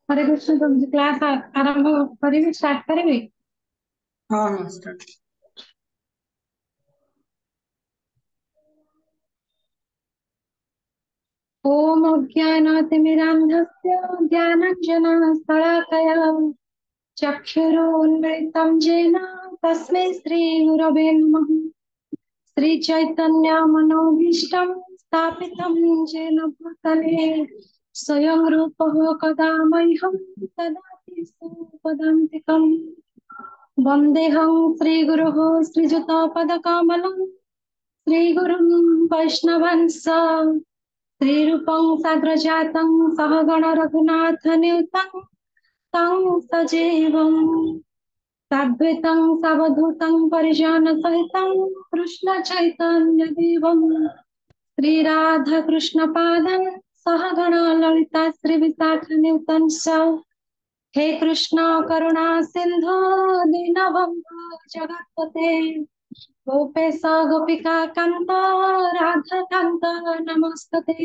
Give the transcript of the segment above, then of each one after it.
हरे कृष्ण। तुम क्लास आरंभ करेंगे, स्टार्ट करेंगे। हाँ हाँ स्टार्ट। ओम अज्ञानातिमिरान्धस्य ज्ञानाञ्जनशलाकया चक्षुरुन्मिलितं येन तस्मै श्रीगुरवे नमः। श्रीचैतन्यमनोभीष्टं स्थापितं येन भूतले स्वयं रूपः कदा मह्यं ददाति स्वपदान्तिकम्। वन्देऽहं श्रीगुरुः श्रीयुतपदकमलं श्रीगुरुं वैष्णवंश श्रीरूपं साग्रजातं सहगण रघुनाथन्युतं तं सजीवम् साद्वैतं सावधूतं परिजनसहितं कृष्ण चैतन्यदेवं श्रीराधाकृष्णपादं सहगण ललिता श्रीविशाखान्वितं च। हे कृष्ण करुणा सिंधु दीनबन्धु जगत्पते गोपेश गोपिका कान्त राधा कान्त नमस्तते।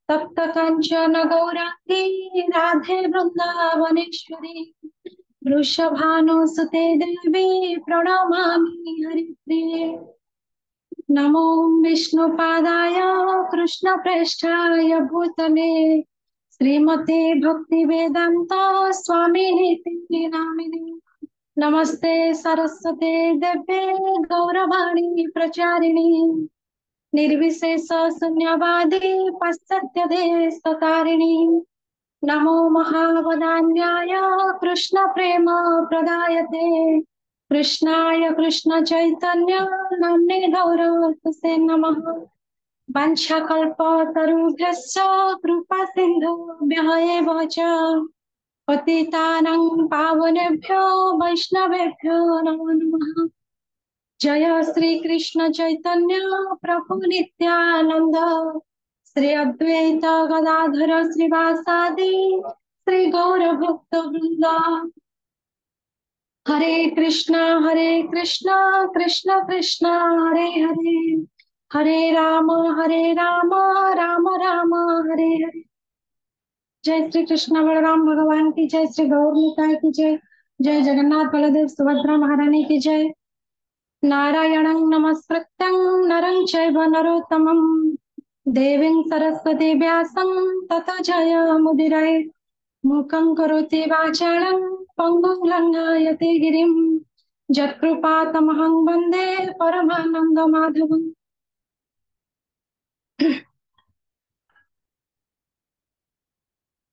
तप्त काञ्चन गौराङ्गी राधे वृन्दावनेश्वरी वृषभानुसुते देवी प्रणमामि हरिप्रिये। नमो विष्णुपादाय कृष्णप्रेष्ठाय भूतले श्रीमते भक्तिवेदान्त स्वामिनीति नामिने। नमस्ते सरस्वते देवे गौरवाणी प्रचारिणी निर्विशेष शून्यवादी पाश्चात्यदेशतारिणी। नमो महावदान्याय कृष्ण प्रेम प्रदायते कृष्णाय कृष्ण चैतन्य नाम्ने गौरवसे नमः। वाञ्छाकल्पतरुभ्यश्च कृपा सिन्धुभ्यः एव च पतितानां पावनेभ्यो वैष्णवेभ्यो नमो नमः। जय श्री कृष्ण चैतन्य प्रभु नित्यानंद श्री अद्वैत गदाधर श्रीवासादि श्री गौर भक्त वृंद। हरे कृष्णा कृष्ण कृष्ण हरे हरे हरे राम राम राम हरे हरे। जय श्री कृष्ण बलराम भगवान की जय। श्री गौर निताय की जय। जय जगन्नाथ बलदेव सुभद्रा महारानी की जय। नारायणं नमस्कृत्यं नरं चैव नरोत्तमं देवीं सरस्वती व्यासं ततो जयमुदीरये। मूकं करोति वाचालं पङ्गुं लङ्घयते गिरिं यत्कृपातमहं वन्दे परमानन्दमाधवम्।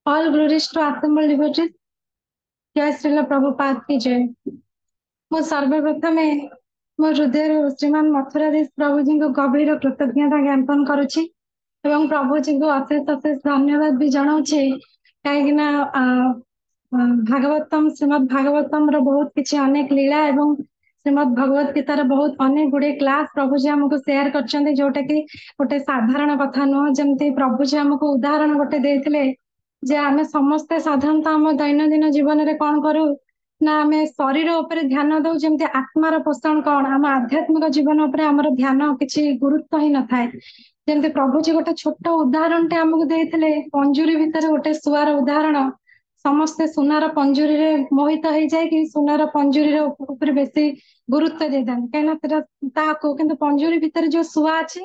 All glories to assembled devotees. जय श्रील प्रभुपाद की जय। ମୁଁ ସର୍ବପ୍ରଥମେ ମୋ ହୃଦୟରୁ ଶ୍ରୀମାନ ମଥୁରାଧୀଶ ପ୍ରଭୁଜୀଙ୍କୁ ଗଭୀର କୃତଜ୍ଞତା ଜ୍ଞାପନ କରୁଛି ଏବଂ ପ୍ରଭୁଜୀଙ୍କୁ ଅଶେଷ ଅଶେଷ ଧନ୍ୟବାଦ ବି ଜଣାଉଛି। କାହିଁକି ନା ଭାଗବତମ ଶ୍ରୀମଦ ଭାଗବତମର ବହୁତ କିଛି ଅନେକ ଲୀଳା ଏବଂ ଶ୍ରୀମଦ ଭଗବତ ଗୀତାର ବହୁତ ଅନେକ ଗୁଡିଏ କ୍ଲାସ ପ୍ରଭୁଜୀ ଆମକୁ ସେୟାର କରିଛନ୍ତି, ଯୋଉଟା କି ଗୋଟେ ସାଧାରଣ କଥା ନୁହଁ। ଯେମିତି ପ୍ରଭୁଜୀ ଆମକୁ ଉଦାହରଣ ଗୋଟେ ଦେଇଥିଲେ ଯେ ଆମେ ସମସ୍ତେ ସାଧାରଣତଃ ଆମ ଦୈନନ୍ଦିନ ଜୀବନରେ କଣ କରୁ ନା ଆମେ ଶରୀର ଉପରେ ଧ୍ୟାନ ଦଉ, ଯେମିତି ଆତ୍ମାର ପୋଷଣ କଣ ଆମ ଆଧ୍ୟାତ୍ମିକ ଜୀବନ ଉପରେ ଆମର ଧ୍ୟାନ କିଛି ଗୁରୁତ୍ୱ ହିଁ ନଥାଏ। ଯେମିତି ପ୍ରଭୁଜୀ ଗୋଟେ ଛୋଟ ଉଦାହରଣଟେ ଆମକୁ ଦେଇଥିଲେ, ପଞ୍ଜୁରୀ ଭିତରେ ଗୋଟେ ଶୁଆର ଉଦାହରଣ। ସମସ୍ତେ ସୁନାର ପଞ୍ଜୁରୀରେ ମୋହିତ ହେଇଯାଇକି ସୁନାର ପଞ୍ଜୁରୀର ଉପରେ ବେଶୀ ଗୁରୁତ୍ୱ ଦେଇଥାନ୍ତି, କାହିଁକିନା ସେଟା ତାହାକୁ, କିନ୍ତୁ ପଞ୍ଜୁରୀ ଭିତରେ ଯୋଉ ଶୁଆ ଅଛି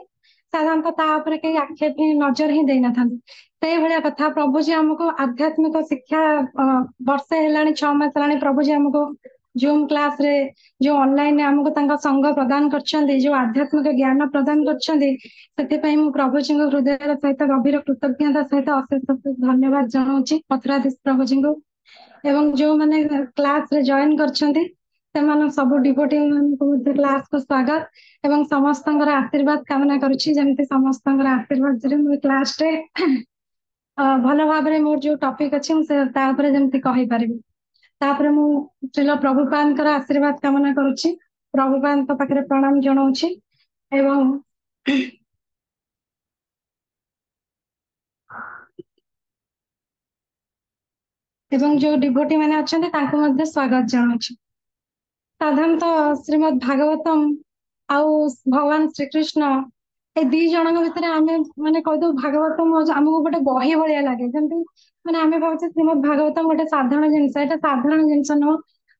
ସାଧାରଣତଃ ତା ଉପରେ କେହି ଆକ୍ଷେପ ହିଁ ନଜର ହିଁ ଦେଇନଥାନ୍ତି। ସେଇଭଳିଆ କଥା ପ୍ରଭୁଜୀ ଆମକୁ ଆଧ୍ୟାତ୍ମିକ ଶିକ୍ଷା ବର୍ଷେ ହେଲାଣି, 6 ମାସ ହେଲାଣି ପ୍ରଭୁଜୀ ଆମକୁ ଜୁମ୍ କ୍ଲାସ ରେ ଯୋଉ ଅନଲାଇନରେ ଆମକୁ ତାଙ୍କ ସଙ୍ଗ ପ୍ରଦାନ କରିଛନ୍ତି, ଯୋଉ ଆଧ୍ୟାତ୍ମିକ ଜ୍ଞାନ ପ୍ରଦାନ କରିଛନ୍ତି, ସେଥିପାଇଁ ମୁଁ ପ୍ରଭୁଜୀଙ୍କ ହୃଦୟର ସହିତ ଗଭୀର କୃତଜ୍ଞତା ସହିତ ଅଶେଷ ଅଶେଷ ଧନ୍ୟବାଦ ଜଣାଉଛି ମଥୁରାଧୀଶ ପ୍ରଭୁଜୀଙ୍କୁ। ଏବଂ ଯୋଉମାନେ କ୍ଲାସ ରେ ଜଏନ କରିଛନ୍ତି ସେମାନେ ସବୁ ଡିଭୋଟି ମାନଙ୍କୁ ମଧ୍ୟ କ୍ଲାସକୁ ସ୍ୱାଗତ ଏବଂ ସମସ୍ତଙ୍କର ଆଶୀର୍ବାଦ କାମନା କରୁଛି। ଯେମିତି ସମସ୍ତଙ୍କର ଆଶୀର୍ବାଦରେ ମୁଁ କ୍ଲାସରେ ଭଲ ଭାବରେ ମୋର ଯୋଉ ଟପିକ ଅଛି ମୁଁ ତା ଉପରେ ଯେମିତି କହିପାରିବି। ତାପରେ ମୁଁ ଶ୍ରୀଲ ପ୍ରଭୁପାଦଙ୍କର ଆଶୀର୍ବାଦ କାମନା କରୁଛି, ପ୍ରଭୁପାଦଙ୍କ ପାଖରେ ପ୍ରଣାମ ଜଣାଉଛି ଏବଂ ଯୋଉ ଡିଭୋଟି ମାନେ ଅଛନ୍ତି ତାଙ୍କୁ ମଧ୍ୟ ସ୍ୱାଗତ ଜଣାଉଛି। ସାଧାରଣତଃ ଶ୍ରୀମଦ ଭାଗବତମ ଆଉ ଭଗବାନ ଶ୍ରୀକୃଷ୍ଣ ଏ ଦି ଜଣଙ୍କ ଭିତରେ ଆମେ ମାନେ କହିଦଉ ଭାଗବତମ ଆମକୁ ଗୋଟେ ବହି ଭଳିଆ ଲାଗେ। ଯେମିତି ମାନେ ଆମେ ଭାବୁଛେ ଶ୍ରୀମଦ୍ ଭାଗବତମ ଗୋଟେ ସାଧାରଣ ଜିନିଷ, ଏଇଟା ସାଧାରଣ ଜିନିଷ ନୁହଁ।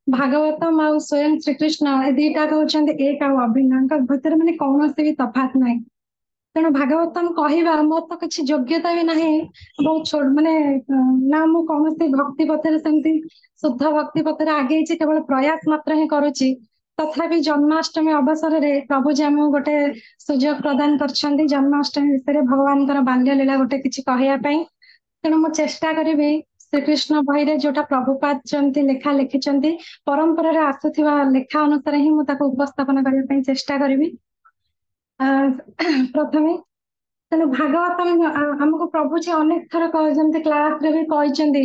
ଭାଗବତମ ଆଉ ସ୍ୱୟଂ ଶ୍ରୀକୃଷ୍ଣ ଏ ଦିଟା ହଉଛନ୍ତି ଏକ ଆଉ ଅଭିନ୍ନ, ତାଙ୍କ ଭିତରେ ମାନେ କୌଣସି ବି ତଫାତ ନାହିଁ। ତେଣୁ ଭାଗବତମ କହିବା ମୋର ତ କିଛି ଯୋଗ୍ୟତା ବି ନାହିଁ, ବହୁତ ଛୋଟ ମାନେ ନା ମୁଁ କୌଣସି ଭକ୍ତି ପଥରେ ସେମିତି ଶୁଦ୍ଧ ଭକ୍ତି ପଥରେ ଆଗେଇଛି, କେବଳ ପ୍ରୟାସ ମାତ୍ର ହିଁ କରୁଛି। ତଥାପି ଜନ୍ମାଷ୍ଟମୀ ଅବସରରେ ପ୍ରଭୁଜୀ ଆମକୁ ଗୋଟେ ସୁଯୋଗ ପ୍ରଦାନ କରିଛନ୍ତି ଜନ୍ମାଷ୍ଟମୀ ବିଷୟରେ ଭଗବାନଙ୍କର ବାଲ୍ୟ ଲୀଳା ଗୋଟେ କିଛି କହିବା ପାଇଁ। ତେଣୁ ମୁଁ ଚେଷ୍ଟା କରିବି ଶ୍ରୀକୃଷ୍ଣ ବହିରେ ଯୋଉଟା ପ୍ରଭୁପାଦ ଯେମିତି ଲେଖା ଲେଖିଛନ୍ତି, ପରମ୍ପରାରେ ଆସୁଥିବା ଲେଖା ଅନୁସାରେ ହିଁ ମୁଁ ତାକୁ ଉପସ୍ଥାପନ କରିବା ପାଇଁ ଚେଷ୍ଟା କରିବି। ପ୍ରଥମେ ତେଣୁ ଭାଗବତ ଆମକୁ ପ୍ରଭୁଜୀ ଅନେକ ଥର ଯେମିତି କ୍ଲାସରେ ବି କହିଛନ୍ତି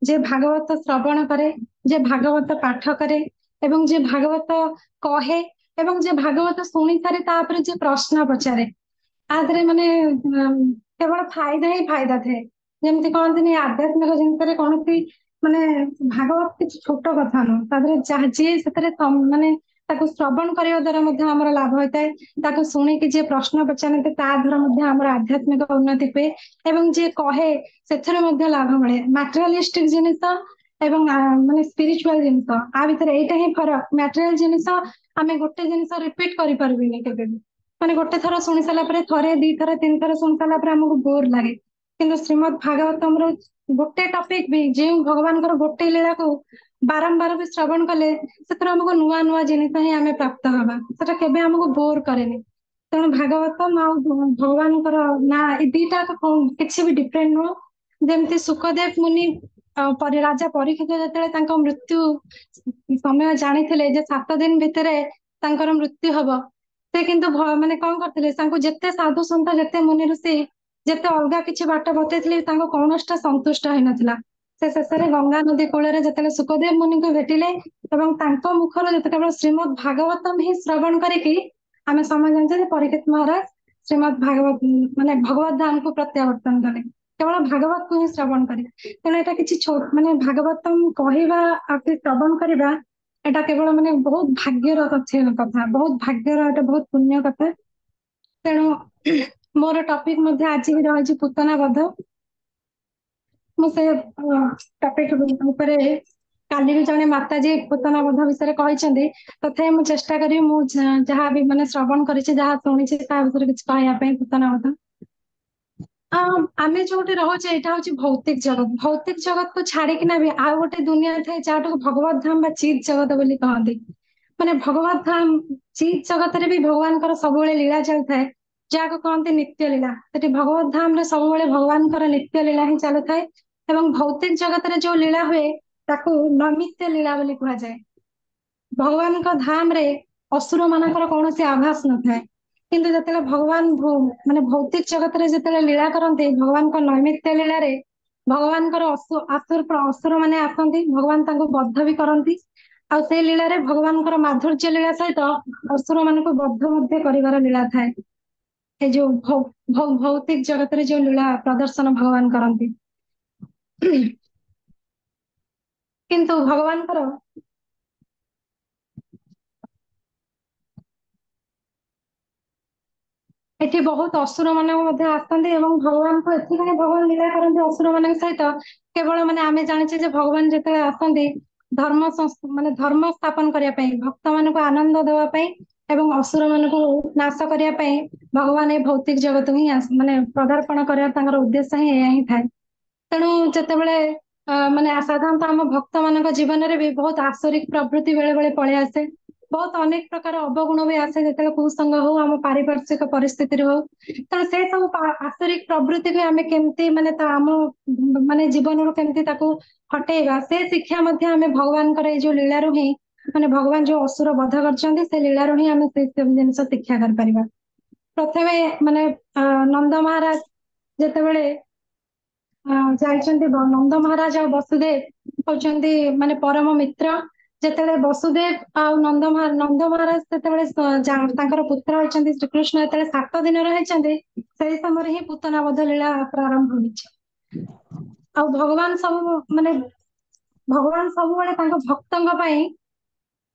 ଯେ ଭାଗବତ ଶ୍ରବଣ କରେ, ଯେ ଭାଗବତ ପାଠ କରେ ଏବଂ ଯେ ଭାଗବତ କହେ ଏବଂ ଯେ ଭାଗବତ ଶୁଣି ସାରି ତାପରେ ଯେ ପ୍ରଶ୍ନ ପଚାରେ, ଆ ଦେହରେ ମାନେ କେବଳ ଫାଇଦା ହିଁ ଫାଇଦା ଥାଏ। ଯେମିତି କହନ୍ତିନି ଆଧ୍ୟାତ୍ମିକ ଜିନିଷରେ କୌଣସି ମାନେ ଭାଗବତ କିଛି ଛୋଟ କଥା ନୁହଁ, ତା ଦେହରେ ଯାହା ଯିଏ ସେଥିରେ ମାନେ ତାକୁ ଶ୍ରବଣ କରିବା ଦ୍ଵାରା ମଧ୍ୟ ଆମର ଲାଭ ହୋଇଥାଏ। ତାକୁ ଶୁଣିକି ଯିଏ ପ୍ରଶ୍ନ ପଚାରନ୍ତି ତା ଦ୍ୱାରା ମଧ୍ୟ ଆମର ଆଧ୍ୟାତ୍ମିକ ଉନ୍ନତି ହୁଏ ଏବଂ ଯିଏ କହେ ସେଥିରେ ମଧ୍ୟ ଲାଭ ମିଳେ। ମାଟେରିଆଲିଷ୍ଟିକ ଜିନିଷ ଏବଂ ମାନେ ସ୍ପିରିଚୁଆଲ ଜିନିଷ ଆ ଭିତରେ ଏଇଟା ହିଁ ଫରକ। ମ୍ୟାଟେରିଆଲ ଜିନିଷ ଆମେ ଗୋଟେ ଜିନିଷ ରିପିଟ କରିପାରିବିନି କେବେ ବି, ମାନେ ଗୋଟେ ଥର ଶୁଣି ସାରିଲା ପରେ ଥରେ ଦିଥର ତିନିଥର ଶୁଣି ସାରିଲା ପରେ ଆମକୁ ବୋର ଲାଗେ। କିନ୍ତୁ ଶ୍ରୀମଦ୍ ଭାଗବତମର ଗୋଟେ ଟପିକ ବି ଯେଉଁ ଭଗବାନଙ୍କର ଗୋଟେ ଲୀଳାକୁ ବାରମ୍ବାର ବି ଶ୍ରବଣ କଲେ ସେଥିରେ ଆମକୁ ନୂଆ ନୂଆ ଜିନିଷ ହିଁ ଆମେ ପ୍ରାପ୍ତ ହବା, ସେଟା କେବେ ଆମକୁ ବୋର କରେନି। ତେଣୁ ଭାଗବତମ ଆଉ ଭଗବାନଙ୍କର ନା ଏ ଦିଟା କିଛି ବି ଡିଫରେଣ୍ଟ ନୁହଁ। ଯେମିତି ସୁଖଦେବ ମୁନି ରାଜା ପରୀକ୍ଷିତ ଯେତେବେଳେ ତାଙ୍କ ମୃତ୍ୟୁ ସମୟ ଜାଣିଥିଲେ ଯେ 7 ଦିନ ଭିତରେ ତାଙ୍କର ମୃତ୍ୟୁ ହବ, ସେ କିନ୍ତୁ ମାନେ କଣ କରିଥିଲେ, ତାଙ୍କୁ ଯେତେ ସାଧୁ ସନ୍ଥ ଯେତେ ମୁନି ଋଷି ଯେତେ ଅଲଗା କିଛି ବାଟ ବତେଇଥିଲେ ତାଙ୍କୁ କୌଣସିଟା ସନ୍ତୁଷ୍ଟ ହେଇନଥିଲା। ସେ ଶେଷରେ ଗଙ୍ଗା ନଦୀ କୂଳରେ ଯେତେବେଳେ ସୁଖଦେବ ମୁନିଙ୍କୁ ଭେଟିଲେ ଏବଂ ତାଙ୍କ ମୁଖରୁ ଯେତେବେଳେ ଶ୍ରୀମଦ୍ ଭାଗବତମ ହିଁ ଶ୍ରବଣ କରିକି ଆମେ ସମସ୍ତେ ଜାଣିଛେ ଯେ ପରୀକ୍ଷିତ ମହାରାଜ ଶ୍ରୀମଦ୍ ଭାଗବତ ମାନେ ଭଗବତ ଧାମକୁ ପ୍ରତ୍ୟାବର୍ତ୍ତନ କଲେ କେବଳ ଭାଗବତକୁ ହିଁ ଶ୍ରବଣ କରି। ତେଣୁ ଏଇଟା କିଛି ମାନେ ଭାଗବତମ କହିବା ଆଉ ଶ୍ରବଣ କରିବା ଏଟା କେବଳ ମାନେ ବହୁତ ଭାଗ୍ୟର କଥା, ବହୁତ ଭାଗ୍ୟର, ଏଟା ବହୁତ ପୁଣ୍ୟ କଥା। ତେଣୁ ମୋର ଟପିକ ମଧ୍ୟ ଆଜି ବି ରହିଛି ପୂତନା ବଧ। ମୁଁ ସେ ଟପିକ ଉପରେ କାଲି ବି ଜଣେ ମାତାଜୀ ପୂତନା ବଧ ବିଷୟରେ କହିଛନ୍ତି, ତଥାପି ମୁଁ ଚେଷ୍ଟା କରିବି ମୁଁ ଯାହା ବି ମାନେ ଶ୍ରବଣ କରିଛି ଯାହା ଶୁଣିଛି ତା ଭିତରେ କିଛି କହିବା ପାଇଁ। ପୂତନା ବଧ ଆମେ ଯୋଉଠି ରହୁଛେ ଏଇଟା ହଉଛି ଭୌତିକ ଜଗତ। ଭୌତିକ ଜଗତକୁ ଛାଡିକିନା ବି ଆଉ ଗୋଟେ ଦୁନିଆ ଥାଏ ଯାହାଟାକୁ ଭଗବତ ଧାମ ବା ଚିତ୍ ଜଗତ ବୋଲି କହନ୍ତି। ମାନେ ଭଗବତ ଧାମ ଚିତ୍ ଜଗତରେ ବି ଭଗବାନଙ୍କର ସବୁବେଳେ ଲୀଳା ଚାଲିଥାଏ, ଯାହାକୁ କହନ୍ତି ନିତ୍ୟ ଲୀଳା। ସେଠି ଭଗବତ ଧାମରେ ସବୁବେଳେ ଭଗବାନଙ୍କର ନିତ୍ୟ ଲୀଳା ହିଁ ଚାଲୁଥାଏ ଏବଂ ଭୌତିକ ଜଗତରେ ଯୋଉ ଲୀଳା ହୁଏ ତାକୁ ନୈମିତ୍ୟ ଲୀଳା ବୋଲି କୁହାଯାଏ। ଭଗବାନଙ୍କ ଧାମରେ ଅସୁର ମାନଙ୍କର କୌଣସି ଆଭାସ ନଥାଏ, କିନ୍ତୁ ଯେତେବେଳେ ଭଗବାନ ମାନେ ଭୌତିକ ଜଗତରେ ଯେତେବେଳେ ଲୀଳା କରନ୍ତି ଭଗବାନଙ୍କ ନୈମିତ୍ୟ ଲୀଳାରେ ଭଗବାନଙ୍କର ଅସୁର ମାନେ ଆସନ୍ତି, ଭଗବାନ ତାଙ୍କୁ ବଦ୍ଧ ବି କରନ୍ତି ଆଉ ସେଇ ଲୀଳାରେ ଭଗବାନଙ୍କର ମାଧୁର୍ଯ୍ୟ ଲୀଳା ସହିତ ଅସୁର ମାନଙ୍କୁ ବଦ୍ଧ ମଧ୍ୟ କରିବାର ଲୀଳା ଥାଏ। ଏ ଯୋଉ ଭୌତିକ ଜଗତରେ ଯୋଉ ଲୀଳା ପ୍ରଦର୍ଶନ ଭଗବାନ କରନ୍ତି। କିନ୍ତୁ ଭଗବାନଙ୍କର ଏଠି ବହୁତ ଅସୁର ମାନେ ମଧ୍ୟ ଆସନ୍ତି ଏବଂ ଭଗବାନଙ୍କୁ ଏଥିପାଇଁ ଭଗବାନ ଲୀଳା କରନ୍ତି ଅସୁର ମାନଙ୍କ ସହିତ। କେବଳ ମାନେ ଆମେ ଜାଣିଛେ ଯେ ଭଗବାନ ଯେତେବେଳେ ଆସନ୍ତି ମାନେ ଧର୍ମ ସ୍ଥାପନ କରିବା ପାଇଁ, ଭକ୍ତ ମାନଙ୍କୁ ଆନନ୍ଦ ଦେବା ପାଇଁ ଏବଂ ଅସୁର ମାନଙ୍କୁ ନାଶ କରିବା ପାଇଁ ଭଗବାନ ଏଇ ଭୌତିକ ଜଗତ ହିଁ ମାନେ ପଦାର୍ପଣ କରିବା ତାଙ୍କର ଉଦ୍ଦେଶ୍ୟ ହିଁ ଏହା ହିଁ ଥାଏ। ତେଣୁ ଯେତେବେଳେ ମାନେ ସାଧାରଣତଃ ଆମ ଭକ୍ତ ମାନଙ୍କ ଜୀବନରେ ବି ବହୁତ ଆସରିକ ପ୍ରବୃତ୍ତି ବେଳେ ବେଳେ ପଳେଇ ଆସେ। ବହୁତ ଅନେକ ପ୍ରକାର ଅବଗୁଣ ବି ଆସେ, ଯେତେବେଳେ କୁସଙ୍ଗ ହଉ ଆମ ପାରିପାର୍ଶ୍ୱିକ ପରିସ୍ଥିତିରେ ହଉ। ତେଣୁ ସେ ସବୁ ଆସରିକ ପ୍ରବୃତ୍ତିକୁ ଆମେ କେମିତି ମାନେ ଆମ ମାନେ ଜୀବନରୁ କେମିତି ତାକୁ ହଟେଇବା, ସେ ଶିକ୍ଷା ମଧ୍ୟ ଆମେ ଭଗବାନଙ୍କର ଏଇ ଯୋଉ ଲୀଳାରୁ ହିଁ ମାନେ ଭଗବାନ ଯୋଉ ଅସୁର ବଧ କରିଛନ୍ତି ସେ ଲୀଳାରୁ ହିଁ ଆମେ ସେ ସବୁ ଜିନିଷ ଶିକ୍ଷା କରିପାରିବା। ପ୍ରଥମେ ମାନେ ନନ୍ଦ ମହାରାଜ ଯେତେବେଳେ ଯାଇଛନ୍ତି, ନନ୍ଦ ମହାରାଜ ଆଉ ବସୁଦେବ ହଉଛନ୍ତି ମାନେ ପରମ ମିତ୍ର। ଯେତେବେଳେ ବସୁଦେବ ଆଉ ନନ୍ଦ ମହାରାଜ ଯେତେବେଳେ ତାଙ୍କର ପୁତ୍ର ହେଇଛନ୍ତି ଶ୍ରୀକୃଷ୍ଣ ଯେତେବେଳେ 7 ଦିନର ହେଇଛନ୍ତି, ସେଇ ସମୟରେ ହିଁ ପୂତନା ବଧ ଲୀଳା ପ୍ରାରମ୍ଭ ହୋଇଛି। ଆଉ ଭଗବାନ ସବୁବେଳେ ତାଙ୍କ ଭକ୍ତଙ୍କ ପାଇଁ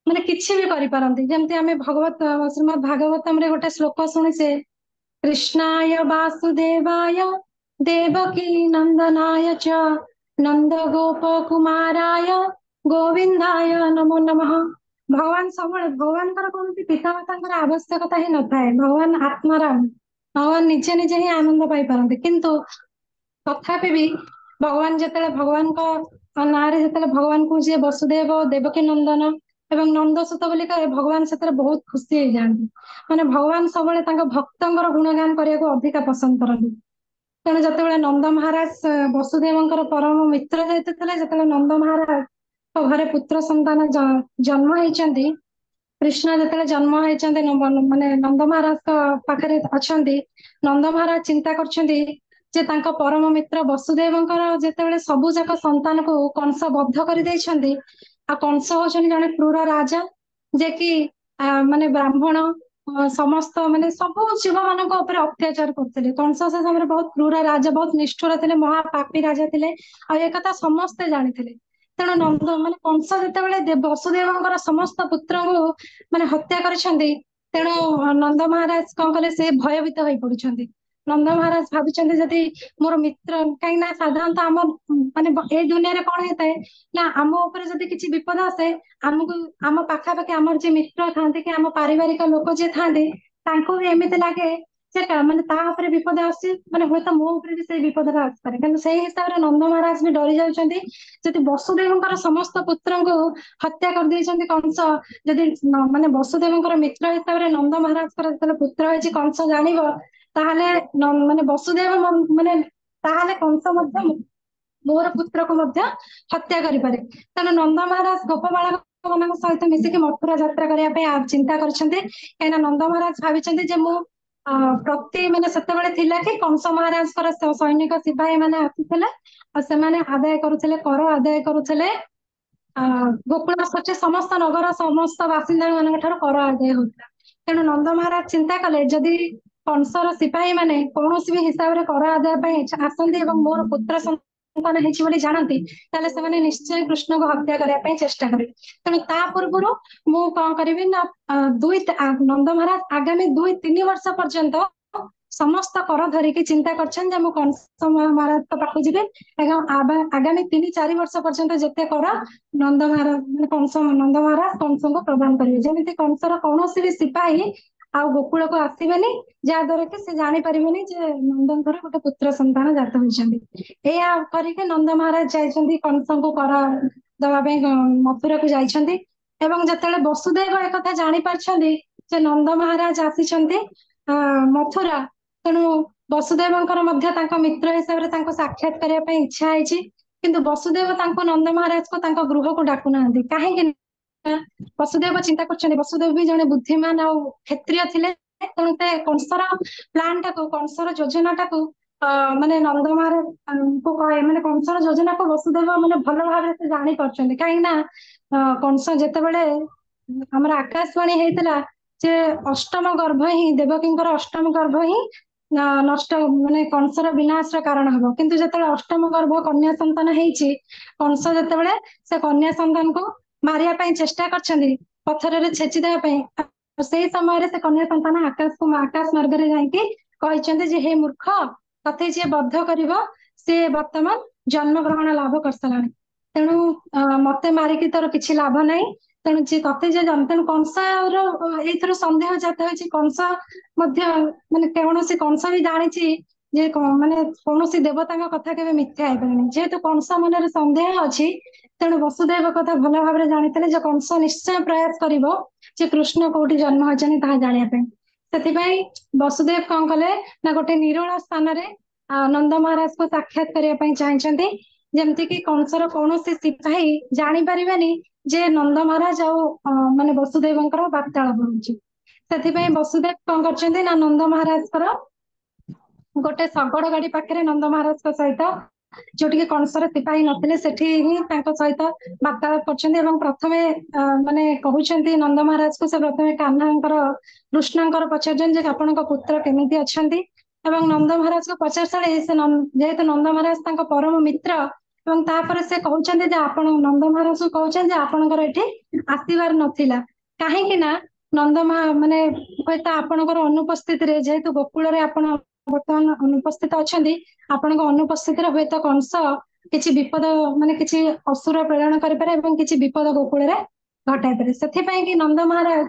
ମାନେ କିଛି ବି କରିପାରନ୍ତି। ଯେମିତି ଆମେ ଶ୍ରୀମଦ୍ ଭାଗବତମରେ ଗୋଟେ ଶ୍ଲୋକ ଶୁଣିଛେ, कृष्णाय वासुदेवाय देवकी नंदनाय च नंद गोप कुमाराय गोविंदाय नमो नमः। भगवान सबुବେଳେ भगवानଙ୍କର କୌଣସି ପିତାମାତାଙ୍କର ଆବଶ୍ୟକତା ହିଁ ନଥାଏ। ଭଗବାନ ଆତ୍ମାରାମ, ଭଗବାନ ନିଜେ ନିଜେ ହିଁ ଆନନ୍ଦ ପାଇପାରନ୍ତି। କିନ୍ତୁ ତଥାପି ବି ଭଗବାନ ଯେତେବେଳେ ଭଗବାନଙ୍କ ନାଁରେ ଯେତେବେଳେ ଭଗବାନଙ୍କୁ ଯିଏ ବସୁଦେବ ଦେବକୀ ନନ୍ଦନ ଏବଂ ନନ୍ଦସୁତ ବୋଲି କହେ, ଭଗବାନ ସେଥିରେ ବହୁତ ଖୁସି ହେଇଯାଆନ୍ତି। ମାନେ ଭଗବାନ ସବୁବେଳେ ତାଙ୍କ ଭକ୍ତଙ୍କର ଗୁଣଗାନ କରିବାକୁ ଅଧିକା ପସନ୍ଦ କରନ୍ତି। ତେଣୁ ଯେତେବେଳେ ନନ୍ଦ ମହାରାଜ ବସୁଦେବଙ୍କର ପରମ ମିତ୍ର ଯାଇଥିଲେ, ଯେତେବେଳେ ନନ୍ଦ ମହାରାଜଙ୍କ ଘରେ ପୁତ୍ର ସନ୍ତାନ ଜନ୍ମ ହେଇଛନ୍ତି, କୃଷ୍ଣ ଯେତେବେଳେ ଜନ୍ମ ହେଇଛନ୍ତି ମାନେ ନନ୍ଦ ମହାରାଜଙ୍କ ପାଖରେ ଅଛନ୍ତି, ନନ୍ଦ ମହାରାଜ ଚିନ୍ତା କରୁଛନ୍ତି ଯେ ତାଙ୍କ ପରମ ମିତ୍ର ବସୁଦେବଙ୍କର ଯେତେବେଳେ ସବୁ ଯାକ ସନ୍ତାନକୁ କଂସ ବଦ୍ଧ କରିଦେଇଛନ୍ତି, ଆଉ କଂସ ହଉଛନ୍ତି ଜଣେ କ୍ରୂର ରାଜା, ଯେ କି ମାନେ ବ୍ରାହ୍ମଣ ସମସ୍ତ ମାନେ ସବୁ ଜୀବ ମାନଙ୍କ ଉପରେ ଅତ୍ୟାଚାର କରୁଥିଲେ। କଂସ ସେ ସମୟରେ ବହୁତ କ୍ରୂର ରାଜା, ବହୁତ ନିଷ୍ଠୁର ଥିଲେ, ମହାପାପୀ ରାଜା ଥିଲେ, ଆଉ ଏ କଥା ସମସ୍ତେ ଜାଣିଥିଲେ। ତେଣୁ ନନ୍ଦ ମାନେ କଂସ ଯେତେବେଳେ ବସୁଦେବଙ୍କର ସମସ୍ତ ପୁତ୍ରଙ୍କୁ ମାନେ ହତ୍ୟା କରିଛନ୍ତି, ତେଣୁ ନନ୍ଦ ମହାରାଜ କଣ କଲେ, ସେ ଭୟଭୀତ ହେଇ ପଡୁଛନ୍ତି। ନନ୍ଦ ମହାରାଜ ଭାବିଛନ୍ତି ଯଦି ମୋର ମିତ୍ର, କାହିଁକି ନା ସାଧାରଣତଃ ଆମ ମାନେ ଏଇ ଦୁନିଆରେ କଣ ହେଇଥାଏ ନା, ଆମ ଉପରେ ଯଦି କିଛି ବିପଦ ଆସେ, ଆମକୁ ଆମ ପାଖାପାଖି ଆମର ଯିଏ ମିତ୍ର ଥାନ୍ତି କି ଆମ ପାରିବାରିକ ଲୋକ ଯିଏ ଥାନ୍ତି, ତାଙ୍କୁ ବି ଏମିତି ଲାଗେ ଯେ ମାନେ ତା ଉପରେ ବିପଦ ଆସୁଛି, ମାନେ ହୁଏତ ମୋ ଉପରେ ବି ସେଇ ବିପଦଟା ଆସିପାରେ। କିନ୍ତୁ ସେଇ ହିସାବରେ ନନ୍ଦ ମହାରାଜ ବି ଡରି ଯାଉଛନ୍ତି, ଯଦି ବସୁଦେବଙ୍କର ସମସ୍ତ ପୁତ୍ରଙ୍କୁ ହତ୍ୟା କରିଦେଇଛନ୍ତି କଂସ, ଯଦି ମାନେ ବସୁଦେବଙ୍କର ମିତ୍ର ହିସାବରେ ନନ୍ଦ ମହାରାଜଙ୍କର ଯେତେବେଳେ ପୁତ୍ର ହେଇଛି କଂସ ଜାଣିବ, ତାହେଲେ ମାନେ ବସୁଦେବ ମାନେ ତାହେଲେ କଂସ ମଧ୍ୟ ମୋର ପୁତ୍ରକୁ ମଧ୍ୟ ହତ୍ୟା କରିପାରେ। ତେଣୁ ନନ୍ଦ ମହାରାଜ ଗୋପ ବାଳକ ମାନଙ୍କ ସହିତ ମିଶିକି ମଥୁରା ଯାତ୍ରା କରିବା ପାଇଁ ଚିନ୍ତା କରିଛନ୍ତି। କାହିଁକିନା ନନ୍ଦ ମହାରାଜ ଭାବିଛନ୍ତି ଯେ ମୁଁ ପ୍ରତି ମାନେ ସେତେବେଳେ ଥିଲା କି କଂସ ମହାରାଜଙ୍କର ସୈନିକ ସିପାହୀ ମାନେ ଆସିଥିଲେ, ଆଉ ସେମାନେ ଆଦାୟ କରୁଥିଲେ, କର ଆଦାୟ କରୁଥିଲେ। ଗୋକୁଳ ସଚି ସମସ୍ତ ନଗର ସମସ୍ତ ବାସିନ୍ଦା ମାନଙ୍କ ଠାରୁ କର ଆଦାୟ ହଉଥିଲା। ତେଣୁ ନନ୍ଦ ମହାରାଜ ଚିନ୍ତା କଲେ, ଯଦି କଂସର ସିପାହୀ ମାନେ କୌଣସି ବି ହିସାବରେ କର ଆଦାୟ ପାଇଁ ଆସନ୍ତି ଏବଂ ମୋର ପୁତ୍ର ସନ୍ତାନ ହେଇଛି ବୋଲି ଜାଣନ୍ତି, ତାହେଲେ ସେମାନେ ନିଶ୍ଚୟ କୃଷ୍ଣଙ୍କୁ ହତ୍ୟା କରିବା ପାଇଁ ଚେଷ୍ଟା କରିବେ। ତେଣୁ ତା ପୂର୍ବରୁ ମୁଁ କଣ କରିବି ନା, ନନ୍ଦ ମହାରାଜ ଆଗାମୀ 2-3 ବର୍ଷ ପର୍ଯ୍ୟନ୍ତ ସମସ୍ତ କର ଧରିକି ଚିନ୍ତା କରିଛନ୍ତି ଯେ ମୁଁ କଂସ ମହାରାଜଙ୍କ ପାଖକୁ ଯିବି ଏବଂ ଆଗାମୀ 3-4 ବର୍ଷ ପର୍ଯ୍ୟନ୍ତ ଯେତେ କର ନନ୍ଦ ମହାରାଜ ନନ୍ଦ ମହାରାଜ କଂସଙ୍କୁ ପ୍ରଦାନ କରିବେ, ଯେମିତି କଂସର କୌଣସି ବି ସିପାହୀ ଆଉ ଗୋକୁଳକୁ ଆସିବେନି, ଯାହା ଦ୍ୱାରା କି ସେ ଜାଣିପାରିବେନି ଯେ ନନ୍ଦଙ୍କର ଗୋଟେ ପୁତ୍ର ସନ୍ତାନ ଜାତ ହୋଇଛନ୍ତି। ଏଇଆ କରିକି ନନ୍ଦ ମହାରାଜ ଯାଇଛନ୍ତି କଂସଙ୍କୁ କର ଦବା ପାଇଁ ମଥୁରାକୁ ଯାଇଛନ୍ତି। ଏବଂ ଯେତେବେଳେ ବସୁଦେବ ଏକଥା ଜାଣି ପାରିଛନ୍ତି ଯେ ନନ୍ଦ ମହାରାଜ ଆସିଛନ୍ତି ମଥୁରା, ତେଣୁ ବସୁଦେବଙ୍କର ମଧ୍ୟ ତାଙ୍କ ମିତ୍ର ହିସାବରେ ତାଙ୍କୁ ସାକ୍ଷାତ କରିବା ପାଇଁ ଇଚ୍ଛା ହେଇଛି। କିନ୍ତୁ ବସୁଦେବ ତାଙ୍କୁ ନନ୍ଦ ମହାରାଜକୁ ତାଙ୍କ ଗୃହକୁ ଡାକୁନାହାନ୍ତି। କାହିଁକି ନା ବସୁଦେବ ଚିନ୍ତା କରୁଛନ୍ତି, ବସୁଦେବ ବି ଜଣେ ବୁଦ୍ଧିମାନ ଆଉ କ୍ଷତ୍ରିୟ ଥିଲେ। ତେଣୁ ସେ କଂସର ପ୍ଲାନ ଟାକୁ, କଂସର ଯୋଜନା ଟାକୁ ମାନେ ନନ୍ଦ ମହାରାଜଙ୍କୁ କହେ, ମାନେ କଂସର ଯୋଜନାକୁ ବସୁଦେବ ମାନେ ଭଲ ଭାବରେ ସେ ଜାଣି ପାରୁଛନ୍ତି। କାହିଁକି ନା କଂସ ଯେତେବେଳେ ଆମର ଆକାଶବାଣୀ ହେଇଥିଲା ଯେ ଅଷ୍ଟମ ଗର୍ଭ ହିଁ ଦେବକୀଙ୍କର ଅଷ୍ଟମ ଗର୍ଭ ହିଁ ନଷ୍ଟ ମାନେ କଂସର ବିନାଶର କାରଣ ହବ, କିନ୍ତୁ ଯେତେବେଳେ ଅଷ୍ଟମ ଗର୍ଭ କନ୍ୟା ସନ୍ତାନ ହେଇଛି, କଂସ ଯେତେବେଳେ ସେ କନ୍ୟା ସନ୍ତାନକୁ ମାରିବା ପାଇଁ ଚେଷ୍ଟା କରିଛନ୍ତି, ପଥରରେ ଛେଚି ଦେବା ପାଇଁ, ସେଇ ସମୟରେ ସେ କନ୍ୟା ସନ୍ତାନ ଆକାଶ ମାର୍ଗରେ ଯାଇକି କହିଛନ୍ତି ଯେ ହେ ମୂର୍ଖ, ତତେ ଯିଏ ବଦ୍ଧ କରିବ ସେ ବର୍ତ୍ତମାନ ଜନ୍ମ ଗ୍ରହଣ ଲାଭ କରିସାରିଲାଣି, ତେଣୁ ମତେ ମାରିକି ତୋର କିଛି ଲାଭ ନାହିଁ। ତେଣୁ ଯିଏ ତତେ ଯିଏ ତେଣୁ କଂସର ଏଇଥିରୁ ସନ୍ଦେହ ଜାତ ହେଇଛି। କଂସ ମଧ୍ୟ ମାନେ କୌଣସି କଂସ ବି ଜାଣିଛି ଯେ ମାନେ କୌଣସି ଦେବତାଙ୍କ କଥା କେବେ ମିଥ୍ୟା ହେଇପାରେନି। ଯେହେତୁ କଂସ ମନରେ ସନ୍ଦେହ ଅଛି, ତେଣୁ ବସୁଦେବ କଥା ଭଲ ଭାବରେ ଜାଣିଥିଲେ ଯେ କଂସ ନିଶ୍ଚୟ ପ୍ରୟାସ କରିବ ଯେ କୃଷ୍ଣ କୋଉଠି ଜନ୍ମ ହେଇଛନ୍ତି ତାହା ଜାଣିବା ପାଇଁ। ସେଥିପାଇଁ ବସୁଦେବ କଣ କଲେ ନା ଗୋଟେ ନିରୋଳ ସ୍ଥାନରେ ନନ୍ଦ ମହାରାଜକୁ ସାକ୍ଷାତ କରିବା ପାଇଁ ଚାହିଁଛନ୍ତି, ଯେମିତି କି କଂସର କୌଣସି ସିପାହୀ ଜାଣିପାରିବେନି ଯେ ନନ୍ଦ ମହାରାଜ ଆଉ ମାନେ ବସୁଦେବଙ୍କର ବାର୍ତ୍ତାଳାପ ହଉଛି। ସେଥିପାଇଁ ବସୁଦେବ କଣ କରିଛନ୍ତି ନା ନନ୍ଦ ମହାରାଜଙ୍କର ଗୋଟେ ଶଗଡ ଗାଡି ପାଖରେ ନନ୍ଦ ମହାରାଜଙ୍କ ସହିତ, ଯୋଉଠିକି କଂସର ସିପାହୀ ନଥିଲେ, ସେଠି ହିଁ ତାଙ୍କ ସହିତ ବାର୍ତ୍ତାଳାପ କରିଛନ୍ତି ଏବଂ ପ୍ରଥମେ ମାନେ କହୁଛନ୍ତି ନନ୍ଦ ମହାରାଜକୁ, ସେ ପ୍ରଥମେ କାହ୍ନାଙ୍କର କୃଷ୍ଣଙ୍କର ପଚାରୁଛନ୍ତି ଯେ ଆପଣଙ୍କ ପୁତ୍ର କେମିତି ଅଛନ୍ତି। ଏବଂ ନନ୍ଦ ମହାରାଜଙ୍କୁ ପଚାରି ସାରି ସେ ଯେହେତୁ ନନ୍ଦ ମହାରାଜ ତାଙ୍କ ପରମ ମିତ୍ର, ଏବଂ ତାପରେ ସେ କହୁଛନ୍ତି ଯେ ଆପଣ ନନ୍ଦ ମହାରାଜଙ୍କୁ କହୁଛନ୍ତି ଯେ ଆପଣଙ୍କର ଏଠି ଆସିବାର ନଥିଲା, କାହିଁକି ନା ନନ୍ଦମା ମାନେ ହୁଏତ ଆପଣଙ୍କର ଅନୁପସ୍ଥିତିରେ ଯେହେତୁ ଗୋକୁଳରେ ଆପଣ ବର୍ତ୍ତମାନ ଅନୁପସ୍ଥିତ ଅଛନ୍ତି, ଆପଣଙ୍କ ଅନୁପସ୍ଥିତିରେ ହୁଏତ କଂସ କିଛି ବିପଦ ମାନେ କିଛି ଅସୁର ପ୍ରେରଣ କରିପାରେ ଏବଂ କିଛି ବିପଦ ଗୋକୁଳରେ ଘଟାଇପାରେ। ସେଥିପାଇଁ କି ନନ୍ଦ ମହାରାଜ